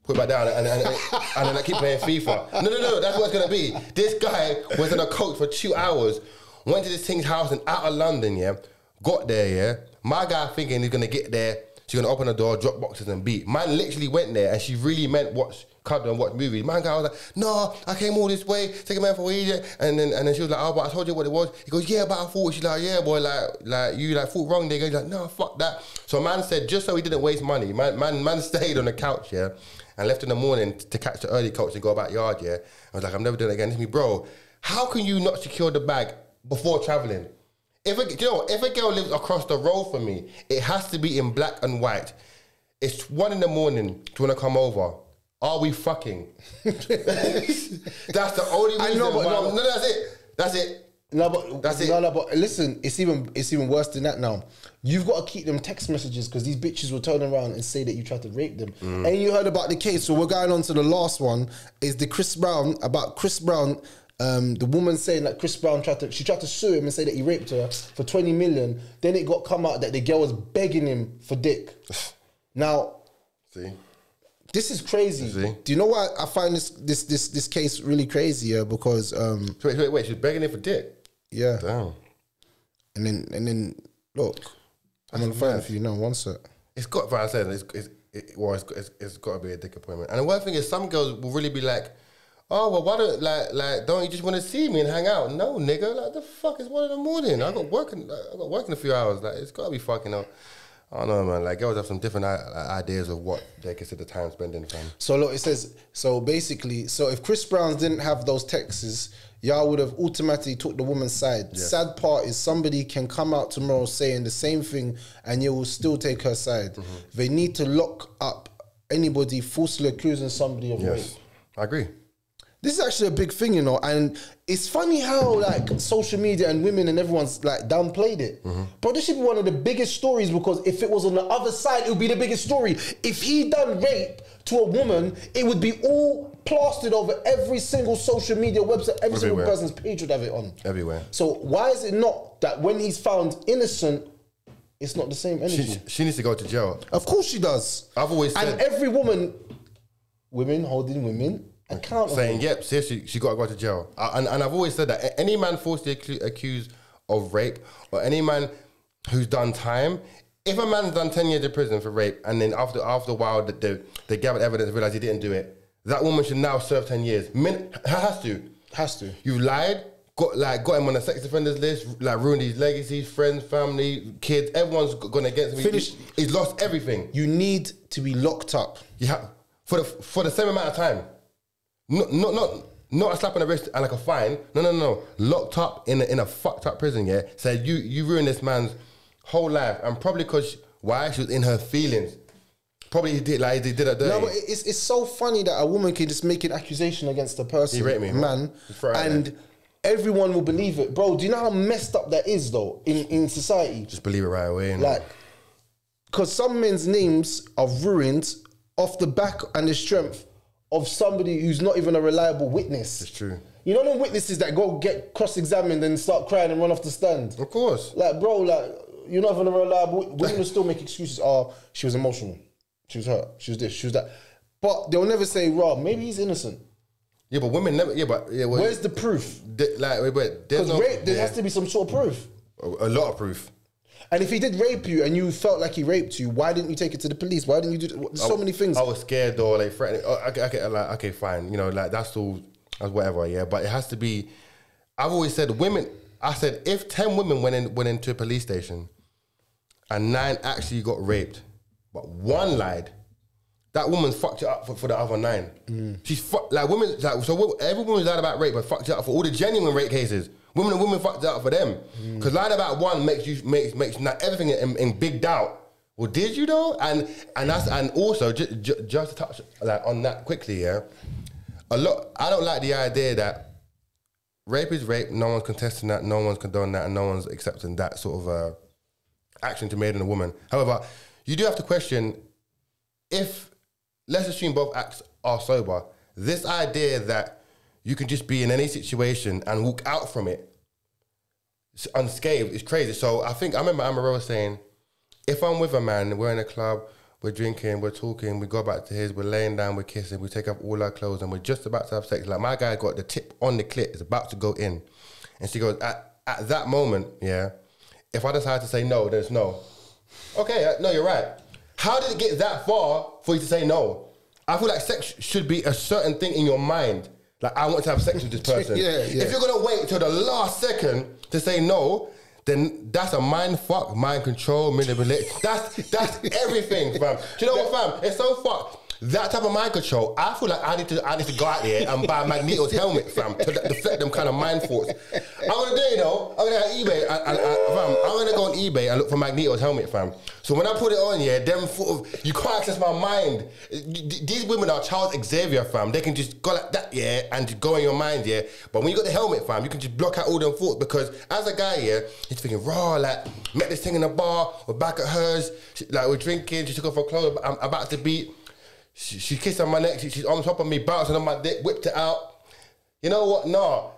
Put it back down and then I keep playing FIFA. No, that's what it's gonna be. This guy was on a coach for 2 hours, went to this thing's house and out of London, yeah, got there, yeah. My guy thinking he's gonna get there, she's gonna open the door, drop boxes and beat. Man literally went there and she really meant cuddle and watch movies. Man guy was like, "No, I came all this way, take a man for a idiot." And then she was like, "Oh, but I told you what it was." He goes, "Yeah, but I thought." She's like, "Yeah, boy, like you like thought wrong there." He's like, "No, fuck that." So man said, just so he didn't waste money, man stayed on the couch, yeah, and left in the morning to catch the early coach and go back yard, yeah. I was like, "I'm never doing it again." It's me, bro. How can you not secure the bag before traveling? If a girl lives across the road from me, it has to be in black and white. It's 1 in the morning. Do you want to come over? Are we fucking? That's the only reason. I know, but no, that's it. No, but listen, it's even worse than that now. You've got to keep them text messages because these bitches will turn around and say that you tried to rape them. And you heard about the case, so we're going on to the last one, is the Chris Brown, the woman saying that Chris Brown tried to sue him and say that he raped her for 20 million. Then it got come out that the girl was begging him for dick. Now, see, this is crazy. See? Do you know why I find this case really crazy? Yeah, because wait, she's begging him for dick. Yeah. Damn. And then look, I'm on the phone for you now. One sec. It's got, but I said it's got to be a dick appointment. And the worst thing is, some girls will really be like, "Oh well, why don't don't you just want to see me and hang out?" No, nigga, like the fuck is 1 in the morning. I got work in a few hours. Like it's got to be fucking up. I don't know, man. Like girls have some different ideas of what they consider time spending, fam. So look, it says basically, if Chris Brown didn't have those texts, y'all would have automatically took the woman's side. Yes. Sad part is somebody can come out tomorrow saying the same thing and you will still take her side. They need to lock up anybody falsely accusing somebody of rape. I agree. This is actually a big thing, you know, and it's funny how like social media and women and everyone's like downplayed it. Bro, this should be one of the biggest stories, because if it was on the other side, it would be the biggest story. If he done rape to a woman, it would be all plastered over every single social media website. Every single person's page would have it on. Everywhere. So why is it not that when he's found innocent, it's not the same energy? She needs to go to jail. Of course she does. I've always said... And every women holding women accountable. Saying, yep, seriously, she got to go to jail. And I've always said that any man falsely accused of rape, or any man who's done time, if a man's done 10 years in prison for rape, and then after a while they gathered evidence and realised he didn't do it, that woman should now serve 10 years. Has to. You lied, got him on the sex offenders list, like ruined his legacy, friends, family, kids, everyone's gone against him. He's lost everything. You need to be locked up. Yeah, for the same amount of time. Not a slap on the wrist and like a fine. No. Locked up in a fucked up prison, yeah? Said you ruined this man's whole life, and probably because she was in her feelings. Probably he did it dirty. No, but it's so funny that a woman can just make an accusation against a person, he raped me, man, and everyone will believe it. Bro, do you know how messed up that is though in society? Just believe it right away. Like, because some men's names are ruined off the back and the strength of somebody who's not even a reliable witness. It's true. You know them witnesses that go get cross-examined and start crying and run off the stand? Of course. Like, bro, like, you're not even a reliable... Women will still make excuses. Oh, she was emotional. She was hurt. She was this. She was that. But they'll never say, Rob, maybe he's innocent. Yeah, but women never... Where's the proof? Because rape, there has to be some sort of proof. A lot of proof. And if he did rape you and you felt like he raped you, why didn't you take it to the police? Why didn't you do so many things? I was scared or like threatening. Okay, fine. You know, like that's whatever, yeah. But it has to be. I've always said women. I said if 10 women went into a police station, and 9 actually got raped, but 1 lied, that woman fucked it up for the other 9. She's women. Every woman's lied about rape, but fucked it up for all the genuine rape cases. Women fucked it up for them. Because lying about one makes not everything in big doubt. Well, did you though? And also just to touch on that quickly, yeah. I don't like the idea that rape is rape. No one's contesting that. No one's condoning that, and no one's accepting that sort of action to made in a woman. However, you do have to question if, let's assume both acts are sober. This idea that you can just be in any situation and walk out from it unscathed is crazy. So I remember Amarola saying, if I'm with a man, we're in a club, we're drinking, we're talking, we go back to his, we're laying down, we're kissing, we take off all our clothes and we're just about to have sex. Like my guy got the tip on the clit, is about to go in. And she goes, at that moment, yeah, if I decide to say no, then it's no. Okay, no, you're right. How did it get that far for you to say no? I feel like sex should be a certain thing in your mind. Like, I want to have sex with this person. Yeah. If you're going to wait till the last second to say no, then that's a mind fuck, mind control, manipulate. That's everything, fam. Do you know what, fam? It's so fucked. That type of mind control, I feel like I need to go out there and buy Magneto's helmet, fam, to deflect them kind of mind thoughts. I'm gonna do it though. I'm gonna go on eBay, fam. I'm gonna go on eBay and look for Magneto's helmet, fam. So when I put it on, yeah, them sort of, you can't access my mind. These women are Charles Xavier, fam. They can just go like that, yeah, and just go in your mind, yeah. But when you got the helmet, fam, you can just block out all them thoughts, because as a guy, yeah, he's thinking, raw, like, met this thing in the bar, we're back at hers, we're drinking, she took off her clothes, I'm about to beat. She kissed on my neck, she's on top of me, bouncing on my dick, whipped it out. You know what? No.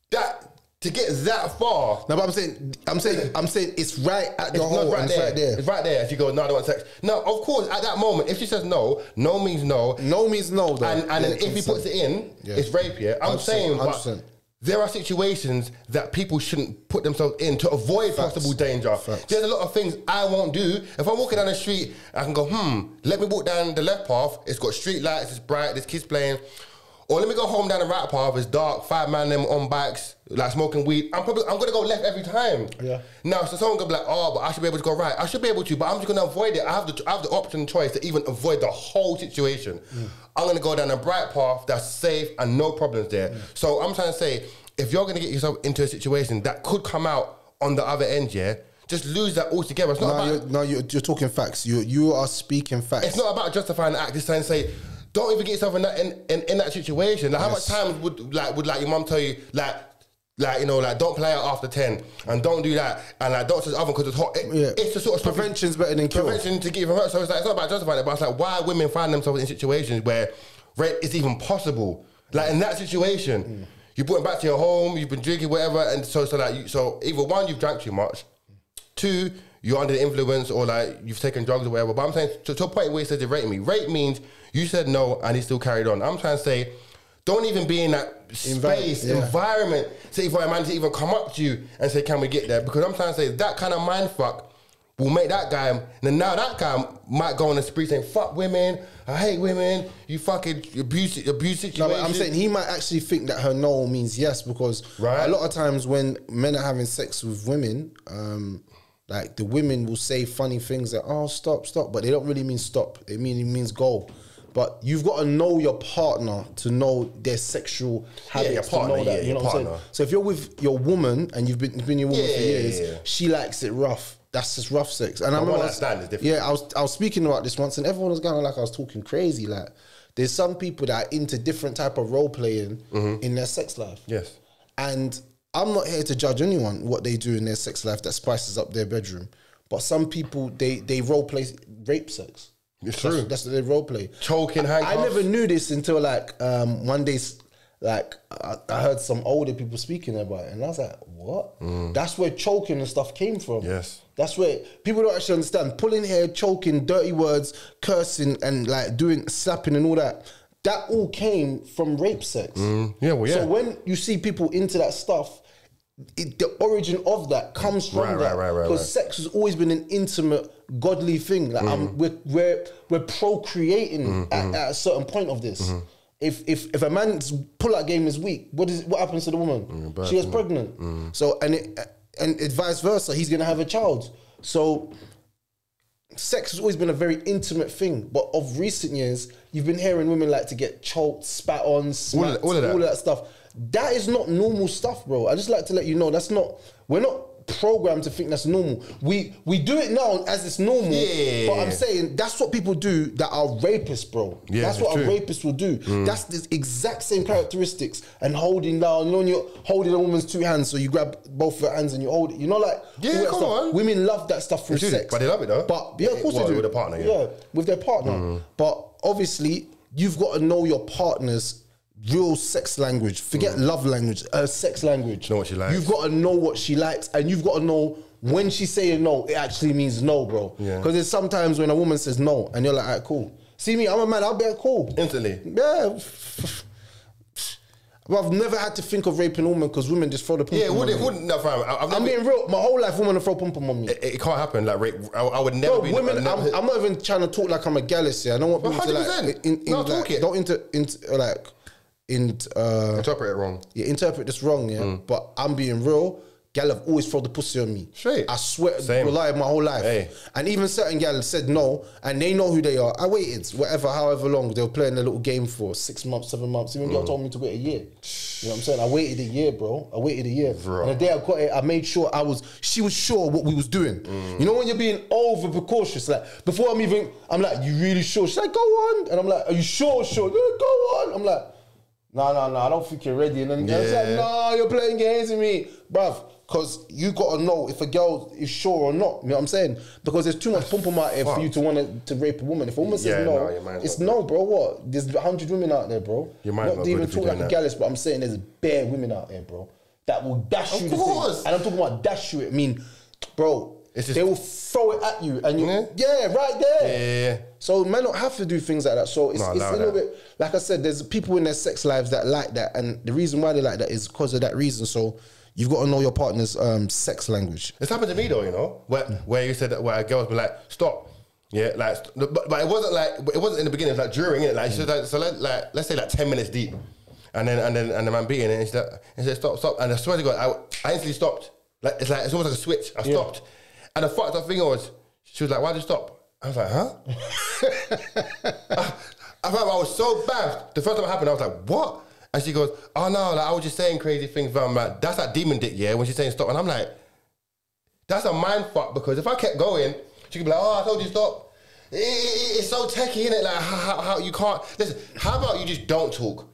To get that far. No, but I'm saying it's right at the hole. Right there. It's right there. And she goes, no, I don't want sex. No, of course, at that moment, if she says no, no means no. No means no, though. And then if he puts it in, it's rape, yeah? I'm saying, 100%. But there are situations that people shouldn't put themselves in to avoid possible danger. There's a lot of things I won't do. If I'm walking down the street, I can go, let me walk down the left path. It's got street lights, it's bright, there's kids playing. Or let me go home down the right path, it's dark, 5 man them on bikes, like smoking weed. I'm gonna go left every time. Yeah. Now, so someone gonna be like, oh, but I should be able to go right. I should be able to, but I'm just gonna avoid it. I have the option and choice to even avoid the whole situation. I'm gonna go down a bright path that's safe and no problems there. So I'm trying to say, if you're gonna get yourself into a situation that could come out on the other end, yeah, just lose that altogether. It's not you're talking facts. You are speaking facts. It's not about justifying the act. It's trying to say, don't even get yourself in that situation. Like, how much times would your mum tell you like, you know, like, don't play out after 10 and don't do that and like, don't touch the oven because it's hot. It's the sort of prevention's better than cure. Prevention to get you from hurt. So it's like, it's not about justifying it, but it's like, why women find themselves in situations where rape is even possible? Like, in that situation, you brought them back to your home, you've been drinking, whatever, and so either one, you've drank too much, two, you're under the influence, or like you've taken drugs or whatever. But I'm saying to a point where he says it raped me. Rape means you said no and he still carried on. I'm trying to say, don't even be in that environment, say for a man to even come up to you and say, can we get there? Because I'm trying to say that kind of mind fuck will make that guy, and now that guy might go on the street saying, fuck women, I hate women, you fucking abuse situations. No, but I'm saying he might actually think that her no means yes, because a lot of times when men are having sex with women, like the women will say funny things like, oh, stop, but they don't really mean stop. It means go. But you've got to know your partner to know their sexual habits. Your partner, to know that, you know what I'm saying? So if you're with your woman and you've been your woman for years, she likes it rough. That's just rough sex. And I remember is different. Yeah, I was speaking about this once, and everyone was going like I was talking crazy. Like, there's some people that are into different type of role playing in their sex life. Yes. And I'm not here to judge anyone what they do in their sex life that spices up their bedroom. But some people they role play rape sex. It's true. That's what they role play. Choking, handcuffs. I never knew this until like one day, like I heard some older people speaking about it, and I was like, "What?" That's where choking and stuff came from. Yes, that's where people don't actually understand. Pulling hair, choking, dirty words, cursing, and like doing slapping and all that. That all came from rape sex. So when you see people into that stuff, the origin of that comes from that, because sex has always been an intimate, godly thing. Like we're procreating at a certain point of this. If a man's pull-out game is weak, what happens to the woman? She gets pregnant. So and vice versa, he's gonna have a child. So sex has always been a very intimate thing, but of recent years, you've been hearing women like to get choked, spat on, smacked, all of that stuff. That is not normal stuff, bro. I just like to let you know we're not programmed to think that's normal. We do it now as it's normal, but I'm saying that's what people do that are rapists, bro. That's what a rapist will do. That's the exact same characteristics, and holding down, you know, when you're holding a woman's two hands, so you grab both of her hands and you hold it, you know, like come on. Women love that stuff from sex. But they love it though. But of course they do. With a partner, with their partner. But obviously, you've got to know your partner's real sex language. Forget love language, sex language. Know what she likes. You've got to know what she likes, and you've got to know when she's saying no, it actually means no, bro. Because there's sometimes when a woman says no, and you're like, alright, cool. See me, I'm a man, I'll be like, cool. Instantly. Yeah. But I've never had to think of raping a woman because women just throw the pom pom. I'm being real. My whole life, women will throw pom pom on me. It can't happen. Like rape, I would never be. Women, I'm not even trying to talk like I'm a gallus here. I don't want people to like. Interpret it wrong. Yeah, interpret this wrong. Yeah, but I'm being real. Gal have always thrown the pussy on me. Straight. I swear, rely my whole life. Hey. And even certain gal said no, and they know who they are. I waited, however long. They were playing their little game for 6 months, 7 months. Even girl told me to wait a year. You know what I'm saying? I waited a year, bro. I waited a year. Bro. And the day I got it, I made sure she was sure what we was doing. You know when you're being over precautious, like before I'm like, you really sure? She's like, go on. And I'm like, are you sure? Yeah, go on. I'm like, no, I don't think you're ready. And then it's like, no, you're playing games with me, bruv. Because you got to know if a girl is sure or not. You know what I'm saying? Because there's too much pom-pom out here for you to want to rape a woman. If a woman says no, it's no, bro. What? There's 100 women out there, bro. Not to even talk like a gallus, but I'm saying there's bare women out there, bro, that will dash you the thing. And I'm talking about dash you. I mean, bro, they will throw it at you. And you, right there. Yeah. So men don't have to do things like that. So it's a little bit, like I said, there's people in their sex lives that like that. And the reason why they like that is because of that reason. So you've got to know your partner's sex language. It's happened to me though, you know, where you said that where a girl's been like, stop. Yeah, like, but it wasn't in the beginning, it was like during it. Like, she was like, so let's say like 10 minutes deep. And the man beating it, and she said, stop. And I swear to God, I instantly stopped. Like, it's almost like a switch. I stopped. And the fucked up thing was, she was like, why'd you stop? I was like, huh? I was so bad. The first time it happened, I was like, what? And she goes, oh no, like I was just saying crazy things. But I'm like, that's that demon dick, yeah, when she's saying stop. And I'm like, that's a mind fuck, because if I kept going, she could be like, oh, I told you stop. it's so techie, innit? Like how you can't listen. How about you just don't talk?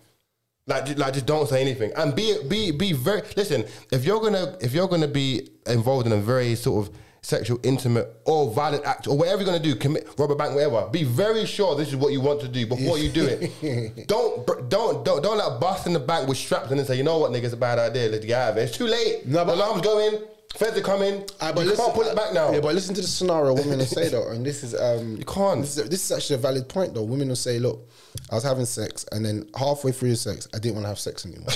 Like just don't say anything and be very. Listen, if you're gonna be involved in a very sort of sexual, intimate, or violent act, or whatever you're gonna do, commit, rob a bank, whatever. Be very sure this is what you want to do before you do it. don't like bust in the bank with straps and then say, you know what, nigga, it's a bad idea. Let's get out of it. It's too late. No, but alarms going. Feds are coming. You can't pull it back now. Yeah, but listen to the scenario women will say though, and this is you can't. This is actually a valid point though. Women will say, look, I was having sex, and then halfway through the sex, I didn't want to have sex anymore.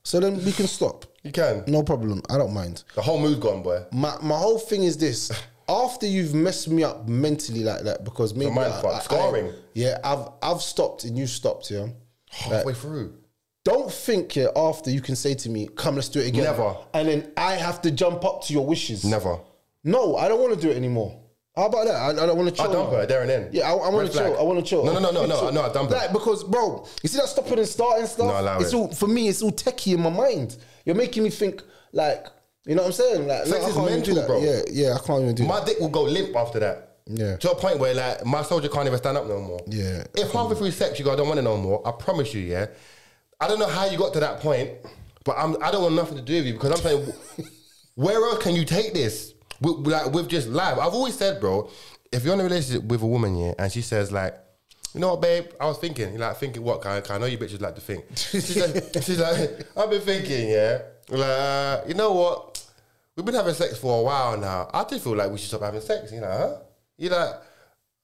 So then we can stop. You can. No problem. I don't mind. The whole mood's gone, boy. My whole thing is this. After you've messed me up mentally like that, because maybe scarring. I've stopped and you stopped, yeah. Halfway through. Don't think after you can say to me, come, let's do it again. Never. And then I have to jump up to your wishes. Never. No, I don't want to do it anymore. How about that? I don't want to chill. I dump her there and then. Yeah, I want to chill. I want to chill. No, I dump her. Like, because, bro, you see that stopping and starting stuff? No, allow it's it. all, for me, it's all techie in my mind. You're making me think, like, you know what I'm saying? Like, sex is mental, bro. bro. Yeah, I can't even do that. My dick will go limp after that. Yeah. To a point where, like, my soldier can't even stand up no more. Yeah. If halfway through sex you go, I don't want it no more, I promise you, yeah. I don't know how you got to that point, but I don't want nothing to do with you, because I'm saying, where else can you take this? With just life. I've always said, bro, if you're in a relationship with a woman, yeah, and she says, like, you know what, babe, I was thinking. You're like, thinking what? Cause I know you bitches like to think. She's like, I've been thinking, yeah. Like, you know what? We've been having sex for a while now. I just feel like we should stop having sex. You know, huh? You're like,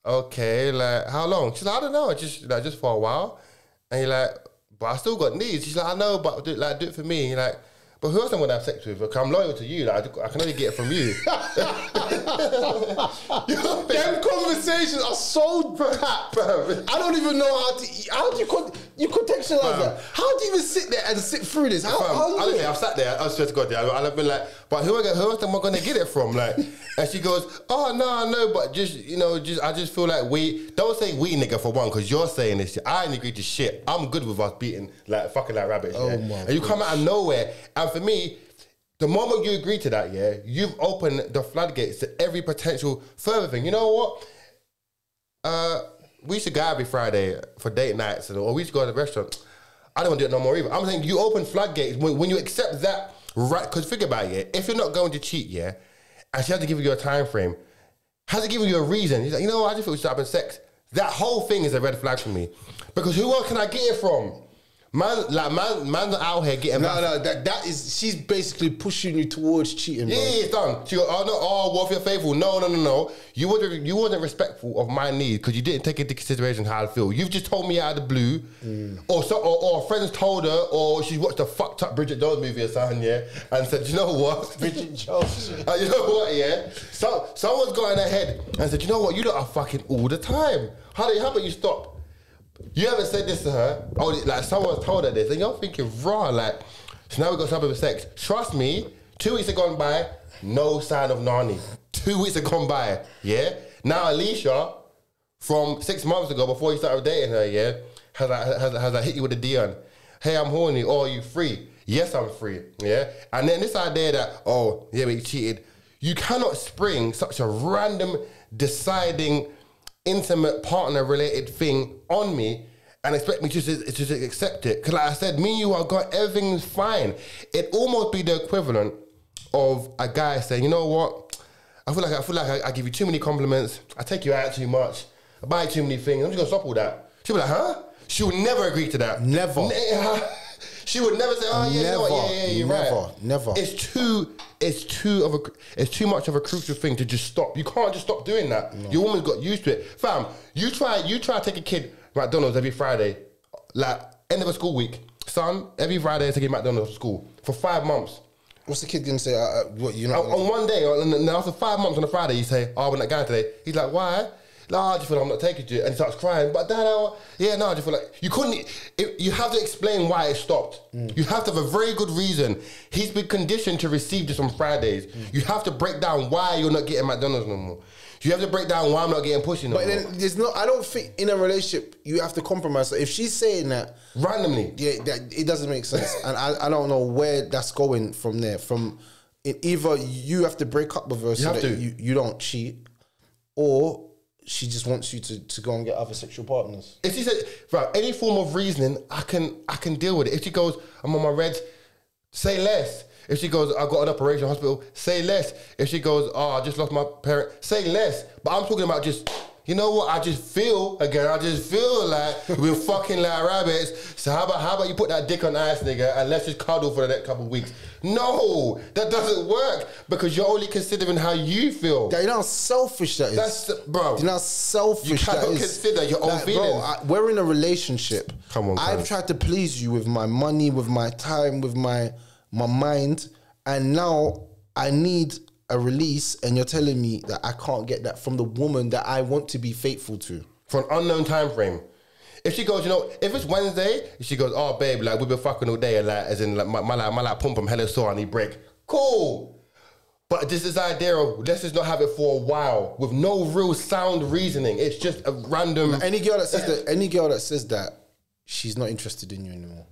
okay, like, how long? She's like, I don't know, just for a while. And you're like, but I still got needs. She's like, I know, but do it for me. You're like, but who else I'm gonna have sex with? Because I'm loyal to you. Like, I can only get it from you. Them conversations are so crap, bro. I don't even know how do you contextualize that? How do you even sit there and sit through this? I've sat there. I swear to God, yeah, I've been like, but who else am I gonna get it from? Like, and she goes, oh no, but I just feel like don't say we nigga for one, because you're saying this shit. I ain't agreed to shit. I'm good with us beating like fucking like rabbits. Yeah? And you come out of nowhere, and for me, the moment you agree to that, yeah, you've opened the floodgates to every potential further thing. You know what? We used to go every Friday for date nights, or we used to go to the restaurant. I don't want to do it no more either. I'm saying you open floodgates when you accept that, right? Because think about it, yeah, if you're not going to cheat, yeah, and she has to give you a time frame, has to give you a reason. He's like, you know what, I just feel we should have sex. That whole thing is a red flag for me. Because who else can I get it from? Man's out here getting that is, she's basically pushing you towards cheating, bro. Yeah, it's done. She goes, what if you're faithful? No. You wasn't respectful of my needs because you didn't take into consideration how I feel. You've just told me out of the blue, or friends told her, or she watched a fucked up Bridget Jones movie or something, yeah, and said, you know what? Bridget Jones. You know what, yeah? So someone's got in her head and said, you know what? You lot are fucking all the time. How about you stop? You haven't said this to her. Oh, like someone's told her this, and you're thinking, raw, like, so now we got something with sex. Trust me, 2 weeks have gone by, no sign of Nani. 2 weeks have gone by, yeah? Now Alicia, from 6 months ago, before you started dating her, yeah, has I hit you with a Dion. Hey, I'm horny. Oh, are you free? Yes, I'm free, yeah? And then this idea that, oh, yeah, but you cheated. You cannot spring such a random, deciding, intimate partner-related thing on me and expect me to just accept it. Because like I said, me and you are got everything's fine. It almost be the equivalent of a guy saying, you know what? I feel like I give you too many compliments. I take you out too much. I buy too many things. I'm just gonna stop all that. She'll be like, huh? She would never agree to that. Never. She would never say, oh yeah, you're right. Never. It's too much of a crucial thing to just stop. You can't just stop doing that. No. Your woman's got used to it. Fam, you try to take a kid McDonald's every Friday, like end of a school week. Son, every Friday take him McDonald's to school for 5 months. What's the kid gonna say? What, you know? On one day, and after 5 months on a Friday, you say, oh, we're not going today. He's like, why? Like, I just feel like I'm not taking you. And he starts crying. But Dad, I just feel like you couldn't. You have to explain why it stopped. You have to have a very good reason. He's been conditioned to receive this on Fridays. You have to break down why you're not getting McDonald's no more. You have to break down why I'm not getting pushy no more. But then there's no. I don't think in a relationship you have to compromise. So if she's saying that randomly, yeah, it doesn't make sense. And I don't know where that's going from there. Either you have to break up with her so that you don't cheat, or she just wants you to go and get other sexual partners. If she said, right, any form of reasoning, I can deal with it. If she goes, I'm on my reds, say less. If she goes, I got an operation in hospital, say less. If she goes, oh, I just lost my parent, say less. But I'm talking about just, you know what, I just feel like we're fucking like rabbits. So how about you put that dick on ice, nigga, and let's just cuddle for the next couple of weeks. No, that doesn't work because you're only considering how you feel. Yeah, you know how selfish that is? Bro. You know how selfish You cannot that is? consider your own feelings. Bro, we're in a relationship. Come on, I've cuz. tried to please you with my money, with my time, with my mind, and now I need a release, and you're telling me that I can't get that from the woman that I want to be faithful to. For an unknown time frame. If she goes, you know, if it's Wednesday, she goes, oh babe, like we've been fucking all day, and like as in like my pump from hella sore, I need break. Cool. But this idea of let's just not have it for a while with no real sound reasoning. It's just a random. Any girl that says that, she's not interested in you anymore.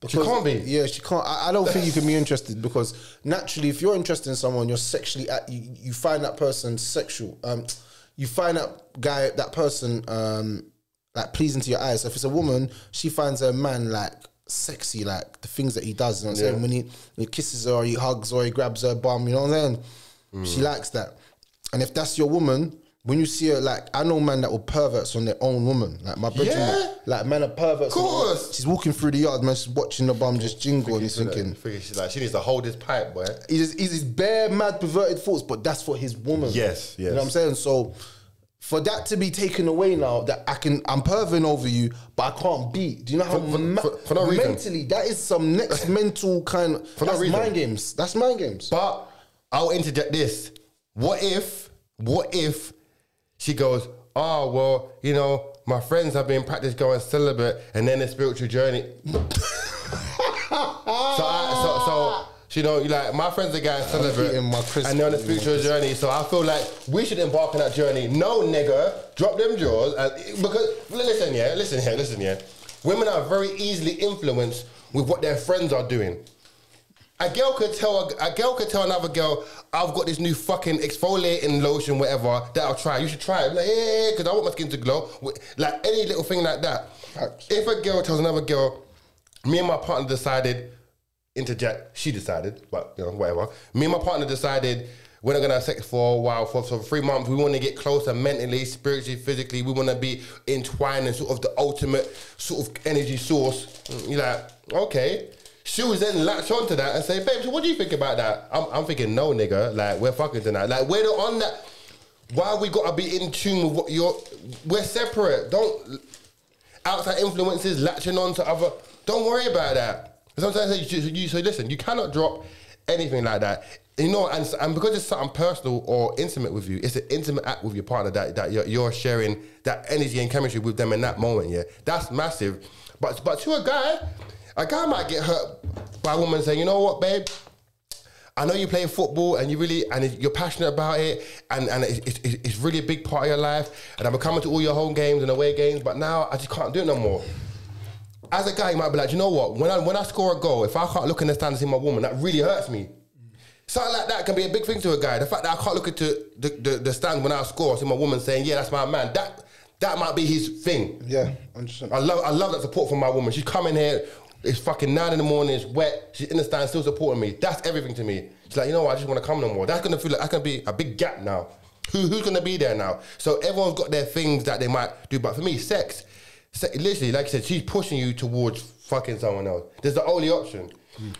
She can't be. Yeah, she can't. I don't think you can be interested because naturally, if you're interested in someone, you're sexually you find that person sexual. You find that person like pleasing to your eyes. So if it's a woman, she finds her man like sexy, like the things that he does. You know what I'm saying? When he kisses her, or he hugs, or he grabs her bum. You know what I'm saying? She likes that. And if that's your woman, when you see her, like, I know man that will perverts on their own woman. Like, my brother, like, man are perverts. Of course. She's walking through the yard, man, she's watching the bum just jingle, and he's thinking... She's like, she needs to hold his pipe, boy. He's his bare, mad, perverted thoughts, but that's for his woman. Yes. You know what I'm saying? So, for that to be taken away now, that I'm perverting over you, but I can't beat. Do you know how for no reason. mentally, that is some next mental kind of... For no reason. Mind games. That's mind games. But I'll interject this. What if she goes, oh, well, you know, my friends have been practice going celibate and then a spiritual journey. so you know, like, my friends are going celibate and they're on a spiritual journey, so I feel like we should embark on that journey. No, nigga, drop them jaws. Because, listen here. Women are very easily influenced with what their friends are doing. A girl could tell another girl, I've got this new fucking exfoliating lotion, whatever, that I'll try. You should try it. Like, yeah, because I want my skin to glow. Like, any little thing like that. If a girl tells another girl, me and my partner decided, interject, she decided, but, you know, whatever. Me and my partner decided we're not going to have sex for a while, for 3 months. We want to get closer mentally, spiritually, physically. We want to be entwined in sort of the ultimate sort of energy source. You're like, okay. She was then latch onto that and say, babe, so what do you think about that? I'm thinking, no, nigga, like, we're fucking tonight. Like, we're not on that. Why we gotta be in tune with what we're separate. Don't, outside influences latching on to other, don't worry about that. Sometimes so listen, you cannot drop anything like that. You know, and because it's something personal or intimate with you, it's an intimate act with your partner that you're sharing that energy and chemistry with them in that moment, yeah? That's massive. But to a guy might get hurt by a woman saying, you know what, babe, I know you play football and you're passionate about it and it's really a big part of your life and I'm coming to all your home games and away games, but now I just can't do it no more. As a guy, you might be like, you know what, when I score a goal, if I can't look in the stands and see my woman, that really hurts me. Something like that can be a big thing to a guy. The fact that I can't look into the stands when I score, see my woman saying, yeah, that's my man, that might be his thing. Yeah, 100%. I love that support from my woman. She's coming here, it's fucking 9 in the morning, it's wet, she's in the stand still supporting me. That's everything to me. She's like, you know what, I just want to come no more. That's going to feel like, that's going to be a big gap now. Who's going to be there now? So everyone's got their things that they might do, but for me, sex, literally, like I said, she's pushing you towards fucking someone else. There's the only option.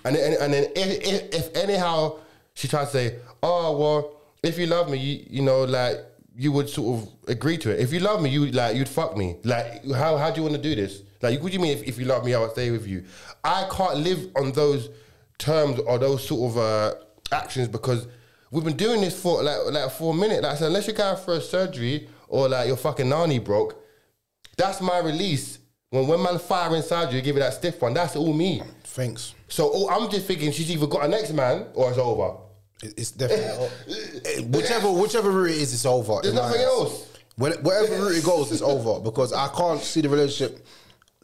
And then if anyhow she tries to say, oh, well, if you love me, you know, like, you would sort of agree to it. If you love me, you'd fuck me. Like, how do you want to do this? Like, what do you mean if you love me, I will stay with you? I can't live on those terms or those sort of actions because we've been doing this for like for a minute. Like I said, unless you're going for a surgery or like your fucking nanny broke, that's my release. When man fire inside you give it that stiff one, that's all me. Thanks. So I'm just thinking she's either got a next man or it's over. It's definitely whichever route it is, it's over. There's nothing else. Whatever route it goes, it's over because I can't see the relationship.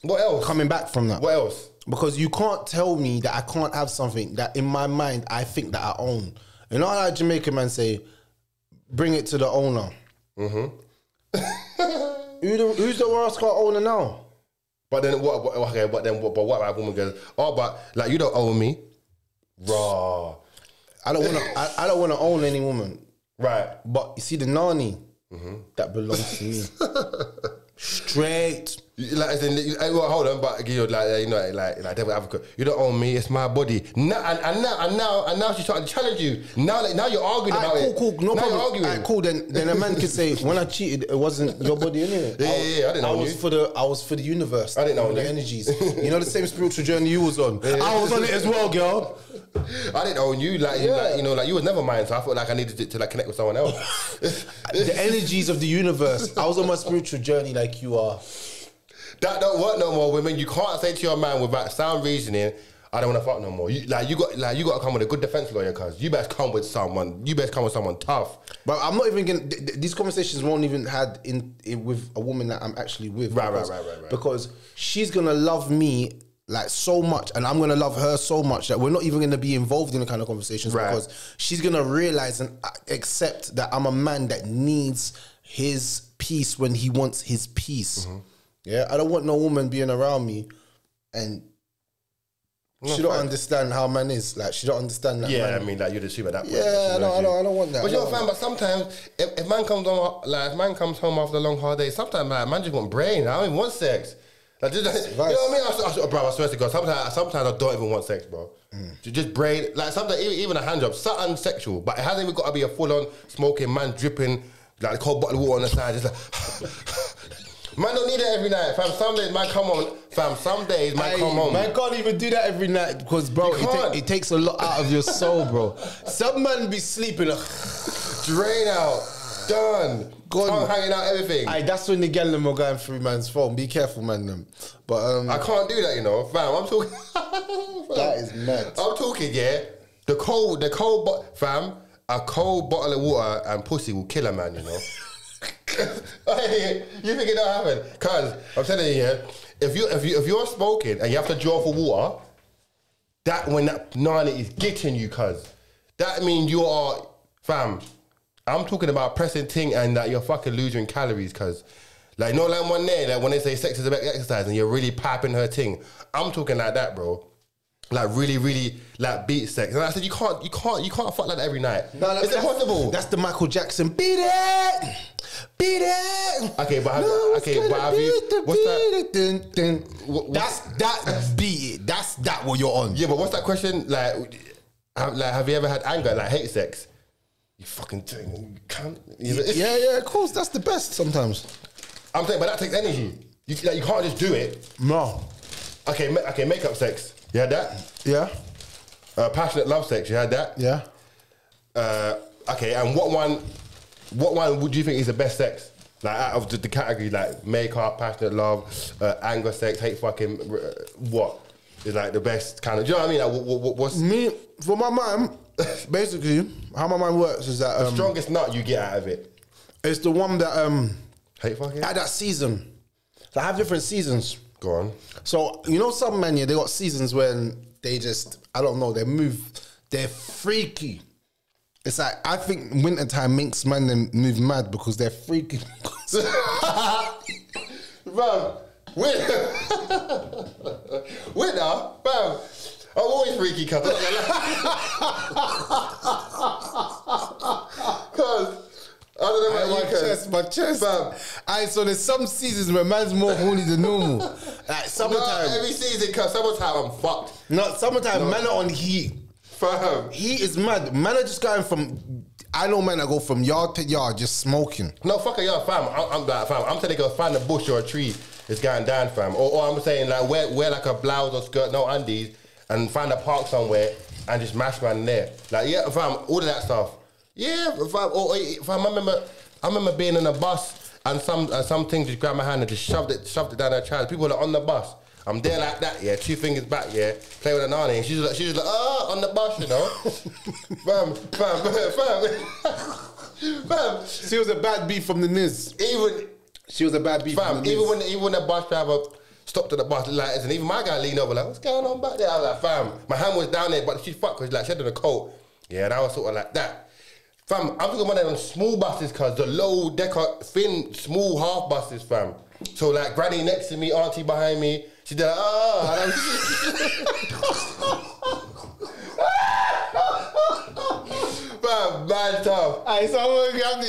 What else? Coming back from that. What else? Because you can't tell me that I can't have something that in my mind I think that I own. You know how like Jamaican man say, bring it to the owner. Mm-hmm. Who's the worst car owner now? But then what? Okay, but then what? But what about woman goes? Oh, but like you don't own me, raw. I don't want to. I don't want to own any woman. Right. But you see the nanny that belongs to me. Straight. Like, as in, well, hold on, but you know, like devil advocate. You don't own me; it's my body. Now, and now she's trying to challenge you. Now you're arguing about it. Cool, no now problem. You're arguing. Alright, cool. Then a man could say, when I cheated, it wasn't your body anyway. Yeah, I didn't know you. I was for the universe. I didn't know the you. energies. You know the same spiritual journey you was on. I was on it as well, girl. I didn't own you, like you know, like you was never mine. So I felt like I needed to like connect with someone else. The energies of the universe. I was on my spiritual journey like you are. That don't work no more, women. You can't say to your man without sound reasoning, I don't want to fuck no more. You got to come with a good defense lawyer, cuz you best come with someone. You best come with someone tough. But I'm not even gonna. These conversations won't even had in with a woman that I'm actually with. Right. Because she's gonna love me like so much, and I'm gonna love her so much that we're not even gonna be involved in the kind of conversations because she's gonna realize and accept that I'm a man that needs his peace when he wants his peace. Yeah, I don't want no woman being around me and she don't understand how man is. Like, she don't understand that. Yeah, man. I mean, like, you'd assume at that point. Yeah, I don't want that. But you know, fam, but sometimes, if man comes home after a long, hard day, sometimes, like, man just want brain. I don't even want sex. Like, just, you know what I mean? Bro, I swear to God, sometimes I don't even want sex, bro. Just brain. Like, sometimes, even a hand job, something sexual, but it hasn't even got to be a full-on smoking man dripping, like a cold bottle of water on the side. Just like... Man don't need it every night, fam. Some days man come on, fam. Some days man come home. Man can't even do that every night because, bro, it takes a lot out of your soul, bro. Some man be sleeping, drain out, done, tongue hanging out, everything. That's when the gal them are going through man's phone. Be careful, man. Them, but I can't do that, you know, fam. I'm talking. That is mad. I'm talking, yeah. The cold, fam. A cold bottle of water and pussy will kill a man, you know. You think it don't happen? Cause I'm telling you, yeah, if you're smoking and you have to draw for water, that when that nana is getting you, cuz that means you are, fam. I'm talking about pressing ting and that you're fucking losing calories, cuz like no like one day, like when they say sex is about exercise and you're really piping her ting. I'm talking like that, bro. Like really, like beat sex. And I said you can't fuck like that every night. No, it's impossible. That's the Michael Jackson. Beat it. Okay, but have you? What's that? That's that beat it. That's that what you're on. Yeah, but what's that question? Like have you ever had anger, like hate sex? You fucking thing, cunt. Yeah, of course. That's the best sometimes. I'm saying, but that takes energy. You can't just do it. No. Okay, makeup sex. You had that? Yeah. Passionate love sex. You had that? Yeah. Okay, and what one would you think is the best sex? Like out of the category, like makeup, passionate love, anger sex, hate fucking, what is like the best kind of? Do you know what I mean? Like, what's me for my mind? Basically, how my mind works is that the strongest nut you get out of it. It's the one that hate fucking at that season. So I have different seasons. Go on. So you know, some men, yeah, they got seasons when they just, I don't know, they're freaky. It's like, I think wintertime makes men move mad because they're freaky. Bro, winter, bro. I'm always freaky, cuz. I don't know about my chest. Alright, so there's some seasons where man's more horny than normal. Like summertime. Not every season, cuz summertime I'm fucked. No, summertime, man are on heat. Fam. Heat is mad. Man are just going from, I know men that go from yard to yard just smoking. No, fuck a yard, fam. I'm like, fam. I'm telling you, go find a bush or a tree. It's going down, fam. Or I'm saying like wear like a blouse or skirt, no undies, and find a park somewhere and just mash man there. Like yeah, fam, all of that stuff. Yeah, fam. Or fam, I remember being in a bus and some thing just grabbed my hand and just shoved it down her child. People are on the bus. I'm there like that, yeah, 2 fingers back, yeah, play with a nanny, and she's like, on the bus, you know. Fam. She was a bad beat from the Niz. She was a bad beat from the Niz. Even when the bus driver stopped at the bus, like, and even my guy leaned over, like, what's going on back there? I was like, fam, my hand was down there, but she fucked, because like, she had on a coat. Yeah, that was sort of like that. Fam, I'm talking about them small buses, cuz the low decker, thin, small half buses, fam. So like granny next to me, auntie behind me, she did like, and fam, mad tough.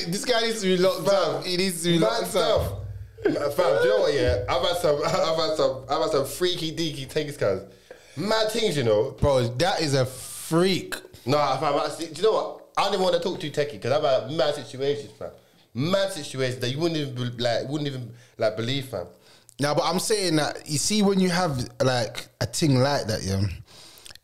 This guy needs to be locked up. He needs to be locked up. Fam, do you know what? Yeah, I've had some freaky deaky takes, cuz mad things, you know. Bro, that is a freak. Nah, fam. Do you know what? I don't even want to talk too techie because I've had mad situations, fam. Mad situations that you wouldn't even believe, fam. Now, but I'm saying that you see when you have like a thing like that, yeah,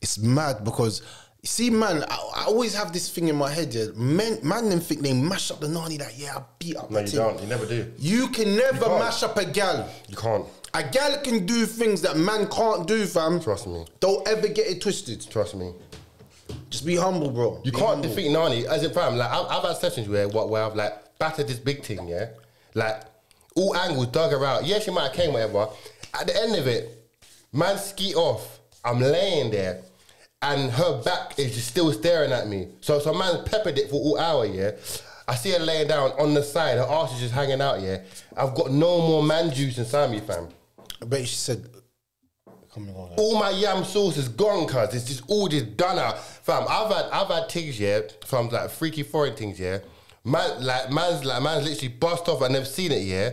it's mad because. See, man, I always have this thing in my head, yeah. Man them think they mash up the nanny that, yeah, I beat up. No, you don't. You never do. You can never mash up a gal. You can't. A gal can do things that man can't do, fam. Trust me. Don't ever get it twisted. Trust me. Just be humble, bro. You can't defeat nanny. As in, fam, like, I've had sessions where I've, like, battered this big thing, yeah? Like, all angles, dug her out. Yeah, she might have came, whatever. At the end of it, man skeet off. I'm laying there. And her back is just still staring at me. So man peppered it for all hour, yeah. I see her laying down on the side, her arse is just hanging out, yeah. I've got no more man juice inside me, fam. I bet she said, all my yam sauce is gone, cuz it's just all just done out. Fam, I've had things, yeah, from like freaky foreign things, yeah. Man's literally bust off and they've seen it, yeah.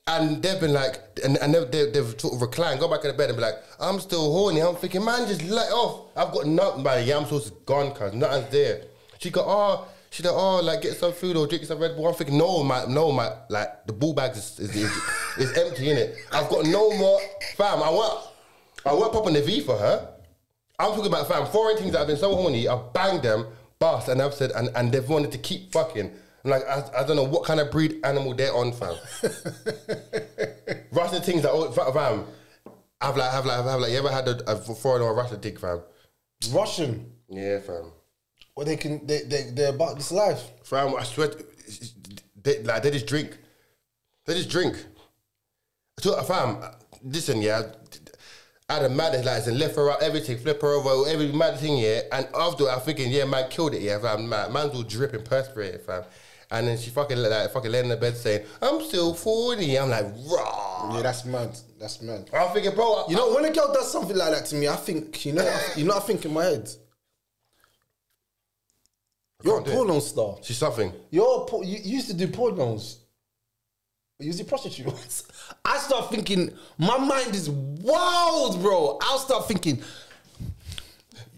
And they've been like, and they've sort of reclined, go back in the bed and be like, I'm still horny. I'm thinking, man, just let off. I've got nothing, my yam sauce is gone, cuz nothing's there. She like get some food or drink some Red Bull. I'm thinking, no, like the ball bag is empty, innit? I've got no more, fam. I went popping the V for her. I'm talking about, fam, foreign things that have been so horny. I've banged them, bust, and I've said, and they've wanted to keep fucking. I'm like, I don't know what kind of breed animal they're on, fam. Russian things that, fam. I've like, you ever had a foreign or a Russian thing, fam? Russian? Yeah, fam. Well, they're about this life. Fam, I swear, they just drink. They just drink. So, fam, listen, yeah, I had a mad, like, and left her up, everything, flip her over, every mad thing, yeah. And after I'm thinking, yeah, man killed it, yeah, fam. Man's all dripping, perspirating, fam. And then she fucking laying in the bed saying, I'm still 40. I'm like, raw. Yeah, that's mad. That's mad. I'm thinking, bro. You know, when a girl does something like that to me, I think, you know what I think in my head? You're a porno star. She's something. You used to do pornos. You used to prostitute. I start thinking, my mind is wild, bro. I'll start thinking,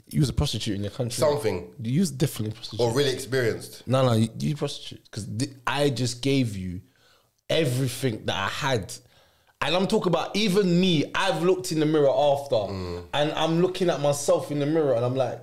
you was a prostitute in your country. Something. You was definitely a prostitute. Or really experienced. No, you prostitute. Because I just gave you everything that I had. And I'm talking about even me, I've looked in the mirror after. And I'm looking at myself in the mirror and I'm like,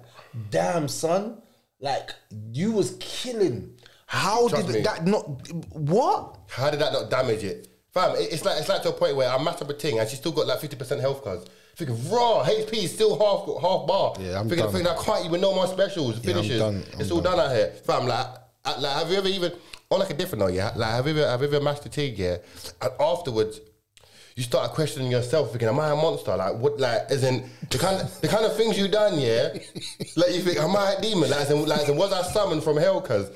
damn, son. Like, you was killing. How did that not... What? How did that not damage it? Fam, it's like to a point where I mash up a thing and she's still got like 50% health cards. Thinking, raw, HP is still half bar. Yeah, I'm thinking, done. I can't even know my specials, finishes. I'm It's all done out here. Fam, like, have you ever even, on like a different note, yeah? Like, have you ever mashed a thing, yeah? And afterwards, you start questioning yourself, thinking, am I a monster? Like, what, like, as in, the kind of things you done, yeah? Like, you think, am I a demon? Like, as in, was I summoned from hell? Because,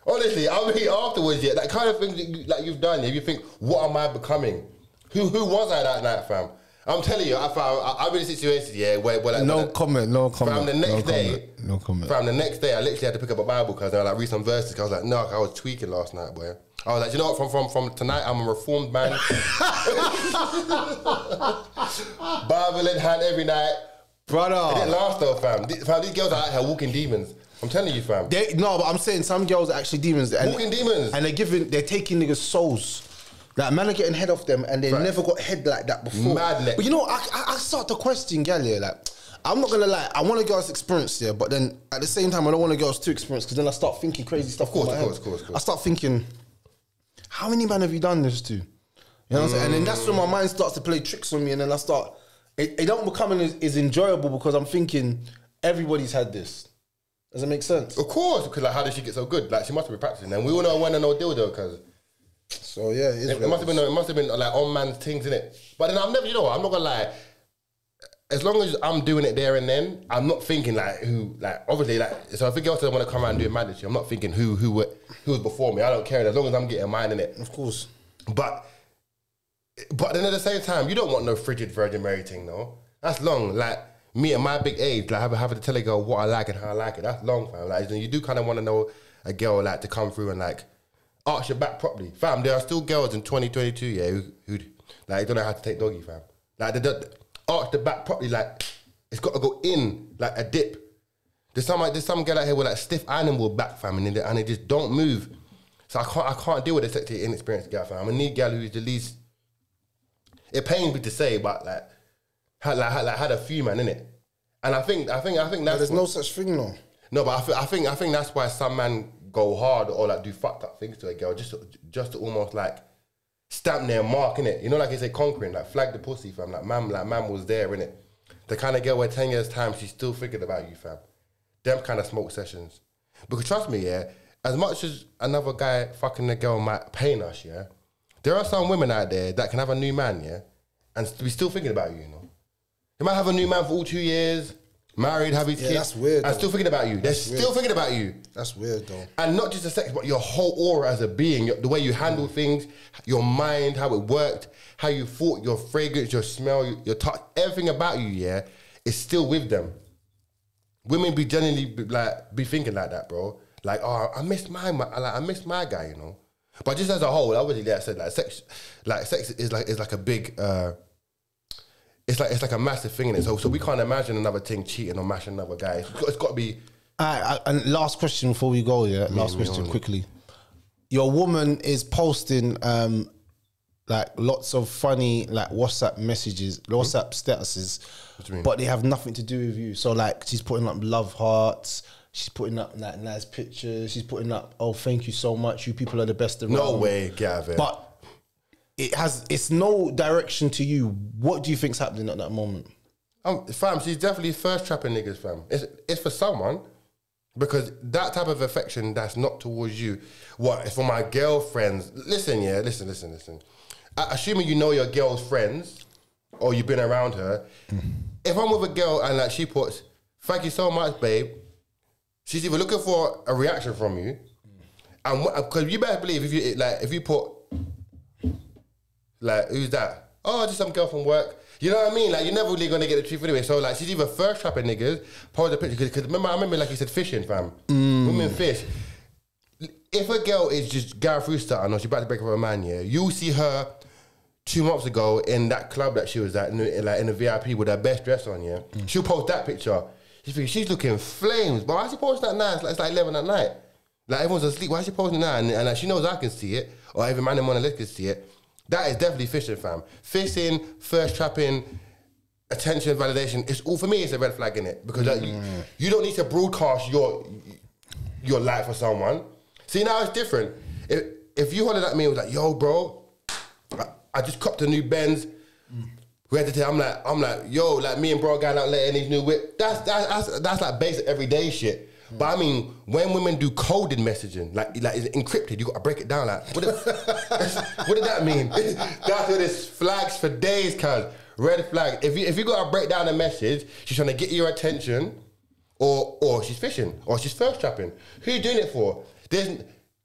honestly, I mean, afterwards, yeah, that kind of thing that you've done, yeah, you think, what am I becoming? Who was I that night, fam? I'm telling you, I've been in situations, yeah, where like... No comment. Fam, the next day... No comment. Fam, the next day, I literally had to pick up a Bible because I like read some verses. Cause I was like, no, I was tweaking last night, boy. I was like, you know what, from tonight, I'm a reformed man. Bible in hand every night. Brother. It didn't last though, fam. These girls are out here walking demons. I'm telling you, fam. No, but I'm saying some girls are actually demons. Walking demons. And they're taking niggas' souls. Like, man are getting head off them and they never got head like that before. Madness. But you know, I start to question gal here. Like, I'm not gonna lie, I want a girl's experience here, but then at the same time, I don't want a girl's too experienced because then I start thinking crazy stuff. Of course. I start thinking, how many men have you done this to? You know what I'm saying? And then that's when my mind starts to play tricks on me, and then I start. It don't become as enjoyable because I'm thinking everybody's had this. Does it make sense? Of course, because like, how did she get so good? Like, she must have been practicing, and we all know when and no dildo, because. So yeah, it must have been like on man's things, innit? But then I've never, you know what, I'm not gonna lie. as long as I'm doing it there and then, I'm not thinking like who, like obviously like. So if a girl doesn't want to come around and do madness, I'm not thinking who was before me. I don't care as long as I'm getting mine in it. Of course. But then at the same time, you don't want no frigid Virgin Mary thing, though. That's long. Like me at my big age, like having to tell a girl what I like and how I like it. That's long, fam. Like you do kind of want to know a girl like to come through and like arch your back properly, fam. There are still girls in 2022, yeah, who like don't know how to take doggy, fam. Like they don't arch the back properly, like it's got to go in like a dip. There's some girl out here with like stiff animal back, fam, and they just don't move. So I can't deal with a sexually inexperienced girl, fam. I need a girl who's the least. It pains me to say, but like had a few man in it, and I think that's. But there's no such thing, no. No, but I think that's why some men go hard or like do fucked up things to a girl just to almost like stamp their mark in it. You know, like it's a conquering, like flag the pussy, fam. Like man was there in it. The kind of girl where 10 years time she's still thinking about you, fam. Them kind of smoke sessions. Because trust me, yeah, as much as another guy fucking a girl might pain us, yeah, there are some women out there that can have a new man, yeah, and be still thinking about you, you know. They might have a new man for all 2 years, married, have his kids. That's weird. And still thinking about you. They're still thinking about you. That's weird, though. And not just the sex, but your whole aura as a being, the way you handle things, your mind, how it worked, how you thought, your fragrance, your smell, your touch, everything about you, yeah, is still with them. Women be generally be thinking like that, bro. Like, oh, I miss my guy, you know. But just as a whole, obviously, like I said, sex is like a big. It's like a massive thing in it. So we can't imagine another thing cheating or mashing another guy. It's got to be. And last question before we go, yeah. Last question quickly. Your woman is posting like lots of funny like WhatsApp messages, WhatsApp statuses, but they have nothing to do with you. So like she's putting up love hearts. She's putting up like nice pictures. She's putting up, oh, thank you so much. You people are the best around. No way, get out of it. But it's no direction to you. What do you think's happening at that moment? Fam, she's definitely first trapping niggas, fam. It's for someone, because that type of affection that's not towards you. What, it's for my girlfriends. Listen. Assuming you know your girl's friends or you've been around her. If I'm with a girl and like she puts, thank you so much, babe. She's either looking for a reaction from you, and because you better believe if you put like, who's that? Oh, just some girl from work. You know what I mean? Like, you're never really gonna get the truth anyway. So like, she's either first trapping niggas, post a picture. Because I remember like you said, fishing, fam. Women fish. If a girl is just going through something or she's about to break up with a man, yeah, you'll see her 2 months ago in that club that she was at, in the VIP with her best dress on, yeah. She'll post that picture. She's looking flames, but why is she posting that now? It's like 11 at night. Like, everyone's asleep. Why is she posting that? And like, she knows I can see it, or every man in my list can see it. That is definitely fishing, fam. Fishing, first trapping, attention, validation. It's all, for me, it's a red flag in it, because like, you don't need to broadcast your life for someone. See, now it's different. If you hollered at me and was like, yo, bro, I just copped a new Benz. We had to tell, I'm like, yo, like me and bro going out later in these new whip. That's like basic everyday shit. But I mean, when women do coded messaging, like it's encrypted, you gotta break it down. Like, what did that mean? That's what it's flags for days, cuz. Red flag. If you gotta break down a message, she's trying to get your attention, or she's fishing, or she's first trapping. Who you doing it for?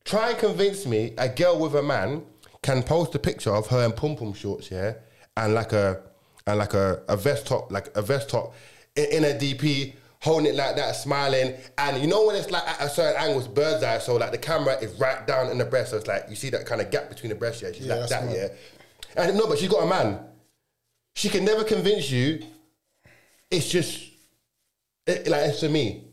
Try and convince me a girl with a man can post a picture of her in pom-pom shorts, yeah, and like a vest top, in a DP, holding it like that, smiling. And you know when it's like at a certain angle, it's bird's eye, so like the camera is right down in the breast, so it's like you see that kind of gap between the breasts, yeah. She's like that, yeah. And no, but she's got a man. She can never convince you. It's just it's for me.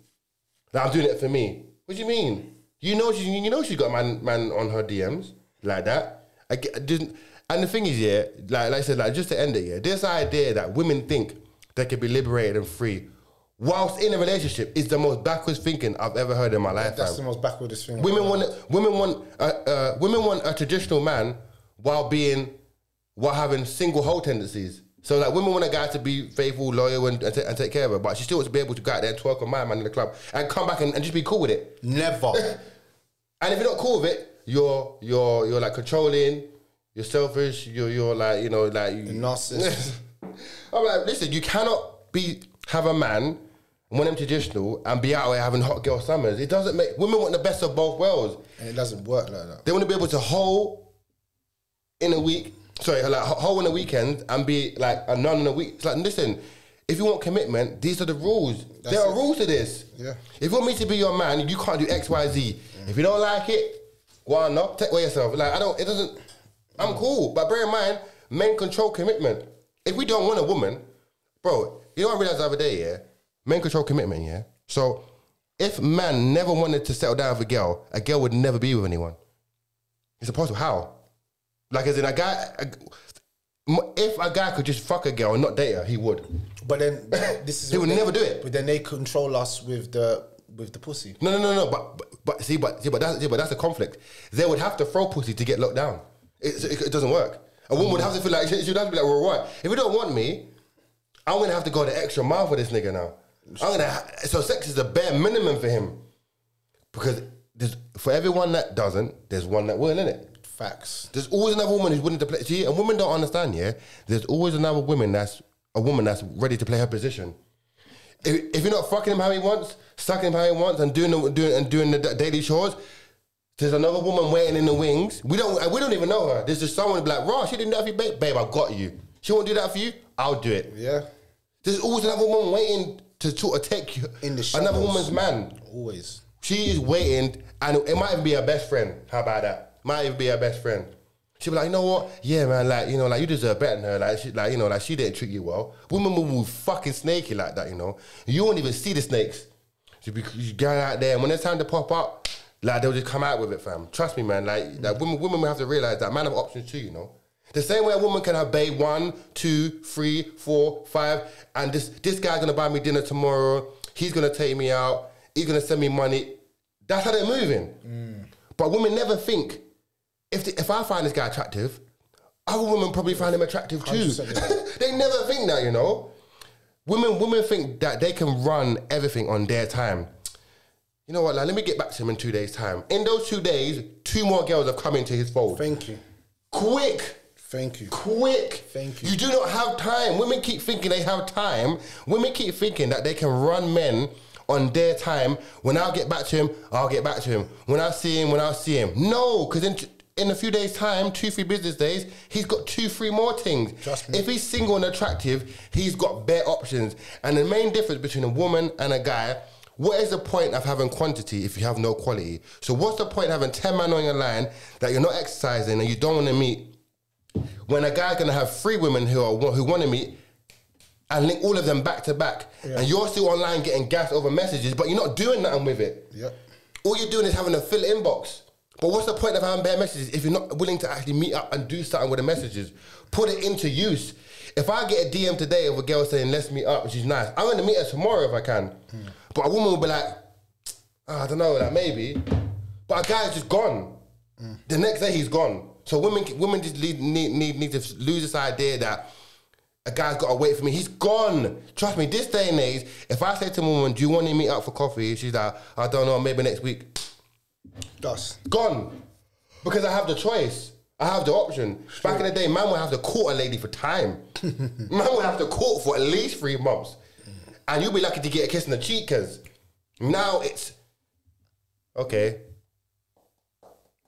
Like, I'm doing it for me. What do you mean? You know she's got a man on her DMs like that. And the thing is, yeah, like I said, like just to end it, yeah, this idea that women think they can be liberated and free whilst in a relationship is the most backwards thinking I've ever heard in my life. That's the most backwards thing. Women want a traditional man while having single hoe tendencies. So like, women want a guy to be faithful, loyal, and take care of her, but she still wants to be able to go out there and twerk on my man in the club and come back and just be cool with it. Never. And if you're not cool with it, you're like controlling, you're selfish, you're like, you know, like you narcissist. I'm like, listen, you cannot have a man, want him traditional, and be out there having hot girl summers. It doesn't make... Women want the best of both worlds. And it doesn't work like that. They want to be able to hoe in a week... Sorry, like hoe in a weekend and be like a nun in a week. It's like, listen, if you want commitment, these are the rules. There are rules to this. Yeah. If you want me to be your man, you can't do X, Y, Z. If you don't like it, go on, no, take away yourself. Like, it doesn't... I'm cool, but bear in mind, men control commitment. If we don't want a woman, bro, you know what I realized the other day, yeah? Men control commitment, yeah? So, if man never wanted to settle down with a girl would never be with anyone. It's impossible. How? Like, as in if a guy could just fuck a girl and not date her, he would. But then, this is... He would never do it. But then they control us with the pussy. No. But that's a conflict. They would have to throw pussy to get locked down. It doesn't work. A woman would have to feel like, she'd have to be like, well, what? If you don't want me, I'm going to have to go the extra mile for this nigga now. So sex is the bare minimum for him. Because for everyone that doesn't, there's one that will, innit? Facts. There's always another woman who's willing to play. See, and women don't understand, yeah? There's always another woman that's ready to play her position. If you're not fucking him how he wants, sucking him how he wants, and doing the daily chores, there's another woman waiting in the wings. We don't even know her. There's just someone who'll be like, Raw, she didn't do that for you, babe. I got you. She won't do that for you. I'll do it. Yeah. There's always another woman waiting to sort of take you. In the shadows. Another woman's man. Always. She is waiting, and it might even be her best friend. How about that? Might even be her best friend. She'll be like, you know what? Yeah, man, like, you know, like, you deserve better than her. Like, she didn't treat you well. Women will fucking snaky like that, you know. You won't even see the snakes. You go out there, and when it's time to pop up, like, they'll just come out with it, fam. Trust me, man. Like women will have to realize that man have options too, you know. The same way a woman can have babe 1, 2, 3, 4, 5, and this guy's gonna buy me dinner tomorrow. He's gonna take me out. He's gonna send me money. That's how they're moving. But women never think, if I find this guy attractive, other women probably find him attractive too. They never think that, you know. Women think that they can run everything on their time. You know what, like, let me get back to him in 2 days' time. In those 2 days, 2 more girls have come into his fold. Thank you. Quick. Thank you. Quick. Thank you. You do not have time. Women keep thinking they have time. Women keep thinking that they can run men on their time. When I'll get back to him, I'll get back to him. When I see him. No, because in a few days' time, 2-3 business days, he's got 2-3 more things. Trust me. If he's single and attractive, he's got bare options. And the main difference between a woman and a guy, what is the point of having quantity if you have no quality? So what's the point of having 10 men on your line that you're not exercising and you don't want to meet, when a guy's going to have 3 women who want to meet and link all of them back to back, and you're still online getting gassed over messages, but you're not doing nothing with it. Yep. All you're doing is having a full inbox. But what's the point of having bare messages if you're not willing to actually meet up and do something with the messages? Put it into use. If I get a DM today of a girl saying, let's meet up, which is nice, I'm going to meet her tomorrow if I can. But a woman will be like, I don't know, like, maybe. But a guy's just gone. The next day he's gone. So women just need to lose this idea that a guy's got to wait for me. He's gone. Trust me, this day and age, if I say to a woman, do you want to meet up for coffee? She's like, I don't know, maybe next week. Dust. Gone. Because I have the choice. I have the option. Back in the day, man would have to court a lady for time. Man would have to court for at least 3 months. And you'll be lucky to get a kiss in the cheek, because now it's, okay.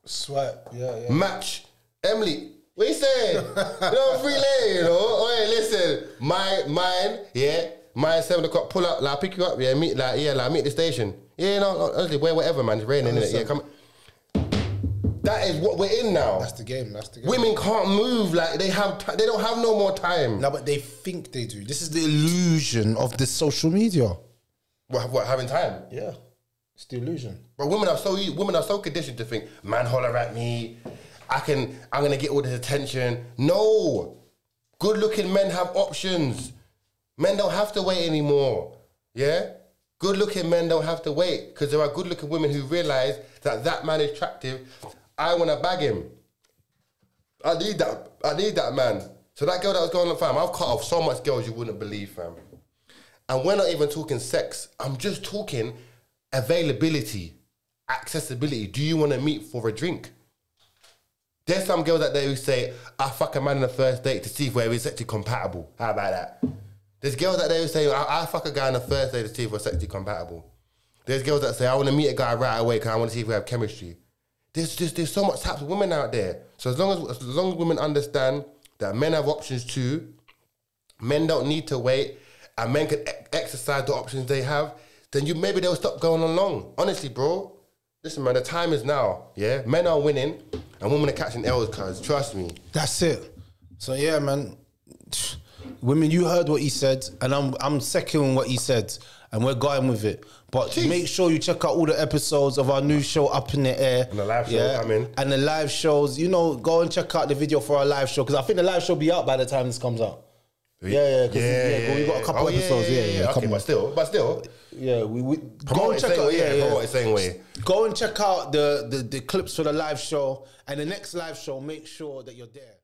Swipe, yeah. Match. Emily, what you saying? Free lane, you know? Oh, yeah, listen, mine 7 o'clock, pull up, like, pick you up, meet at the station. Yeah, no, honestly, whatever, man, it's raining, innit? Yeah, come. That is what we're in now. That's the game. Women can't move, like, they don't have no more time. No, but they think they do. This is the illusion of the social media. What, having time? Yeah. It's the illusion. But women are so conditioned to think, man, holler at me. I'm gonna get all this attention. No. Good looking men have options. Men don't have to wait anymore. Yeah? Good looking men don't have to wait, because there are good looking women who realize that man is attractive. I wanna bag him. I need that man. So that girl that was going on, fam, I've cut off so much girls you wouldn't believe, fam. And we're not even talking sex. I'm just talking availability, accessibility. Do you want to meet for a drink? There's some girls that they who say, I fuck a man on the first date to see if we're sexually compatible. How about that? There's girls that they say, I fuck a guy on the first day to see if we're sexually compatible. There's girls that say, I want to meet a guy right away because I want to see if we have chemistry. There's so much types of women out there. So as long as women understand that men have options too, men don't need to wait, and men can exercise the options they have, then maybe they'll stop going along. Honestly, bro. Listen, man, the time is now, yeah? Men are winning, and women are catching L's, cuz. Trust me. That's it. So, yeah, man. Women, you heard what he said, and I'm seconding what he said, and we're going with it. But make sure you check out all the episodes of our new show, Up in the Air. And the live show coming. And the live shows. You know, go and check out the video for our live show, because I think the live show will be out by the time this comes out. Yeah, we got a couple episodes. Yeah. Okay, but still. Yeah, we go and check out. Promote it same way. Go and check out the clips for the live show, and the next live show. Make sure that you're there.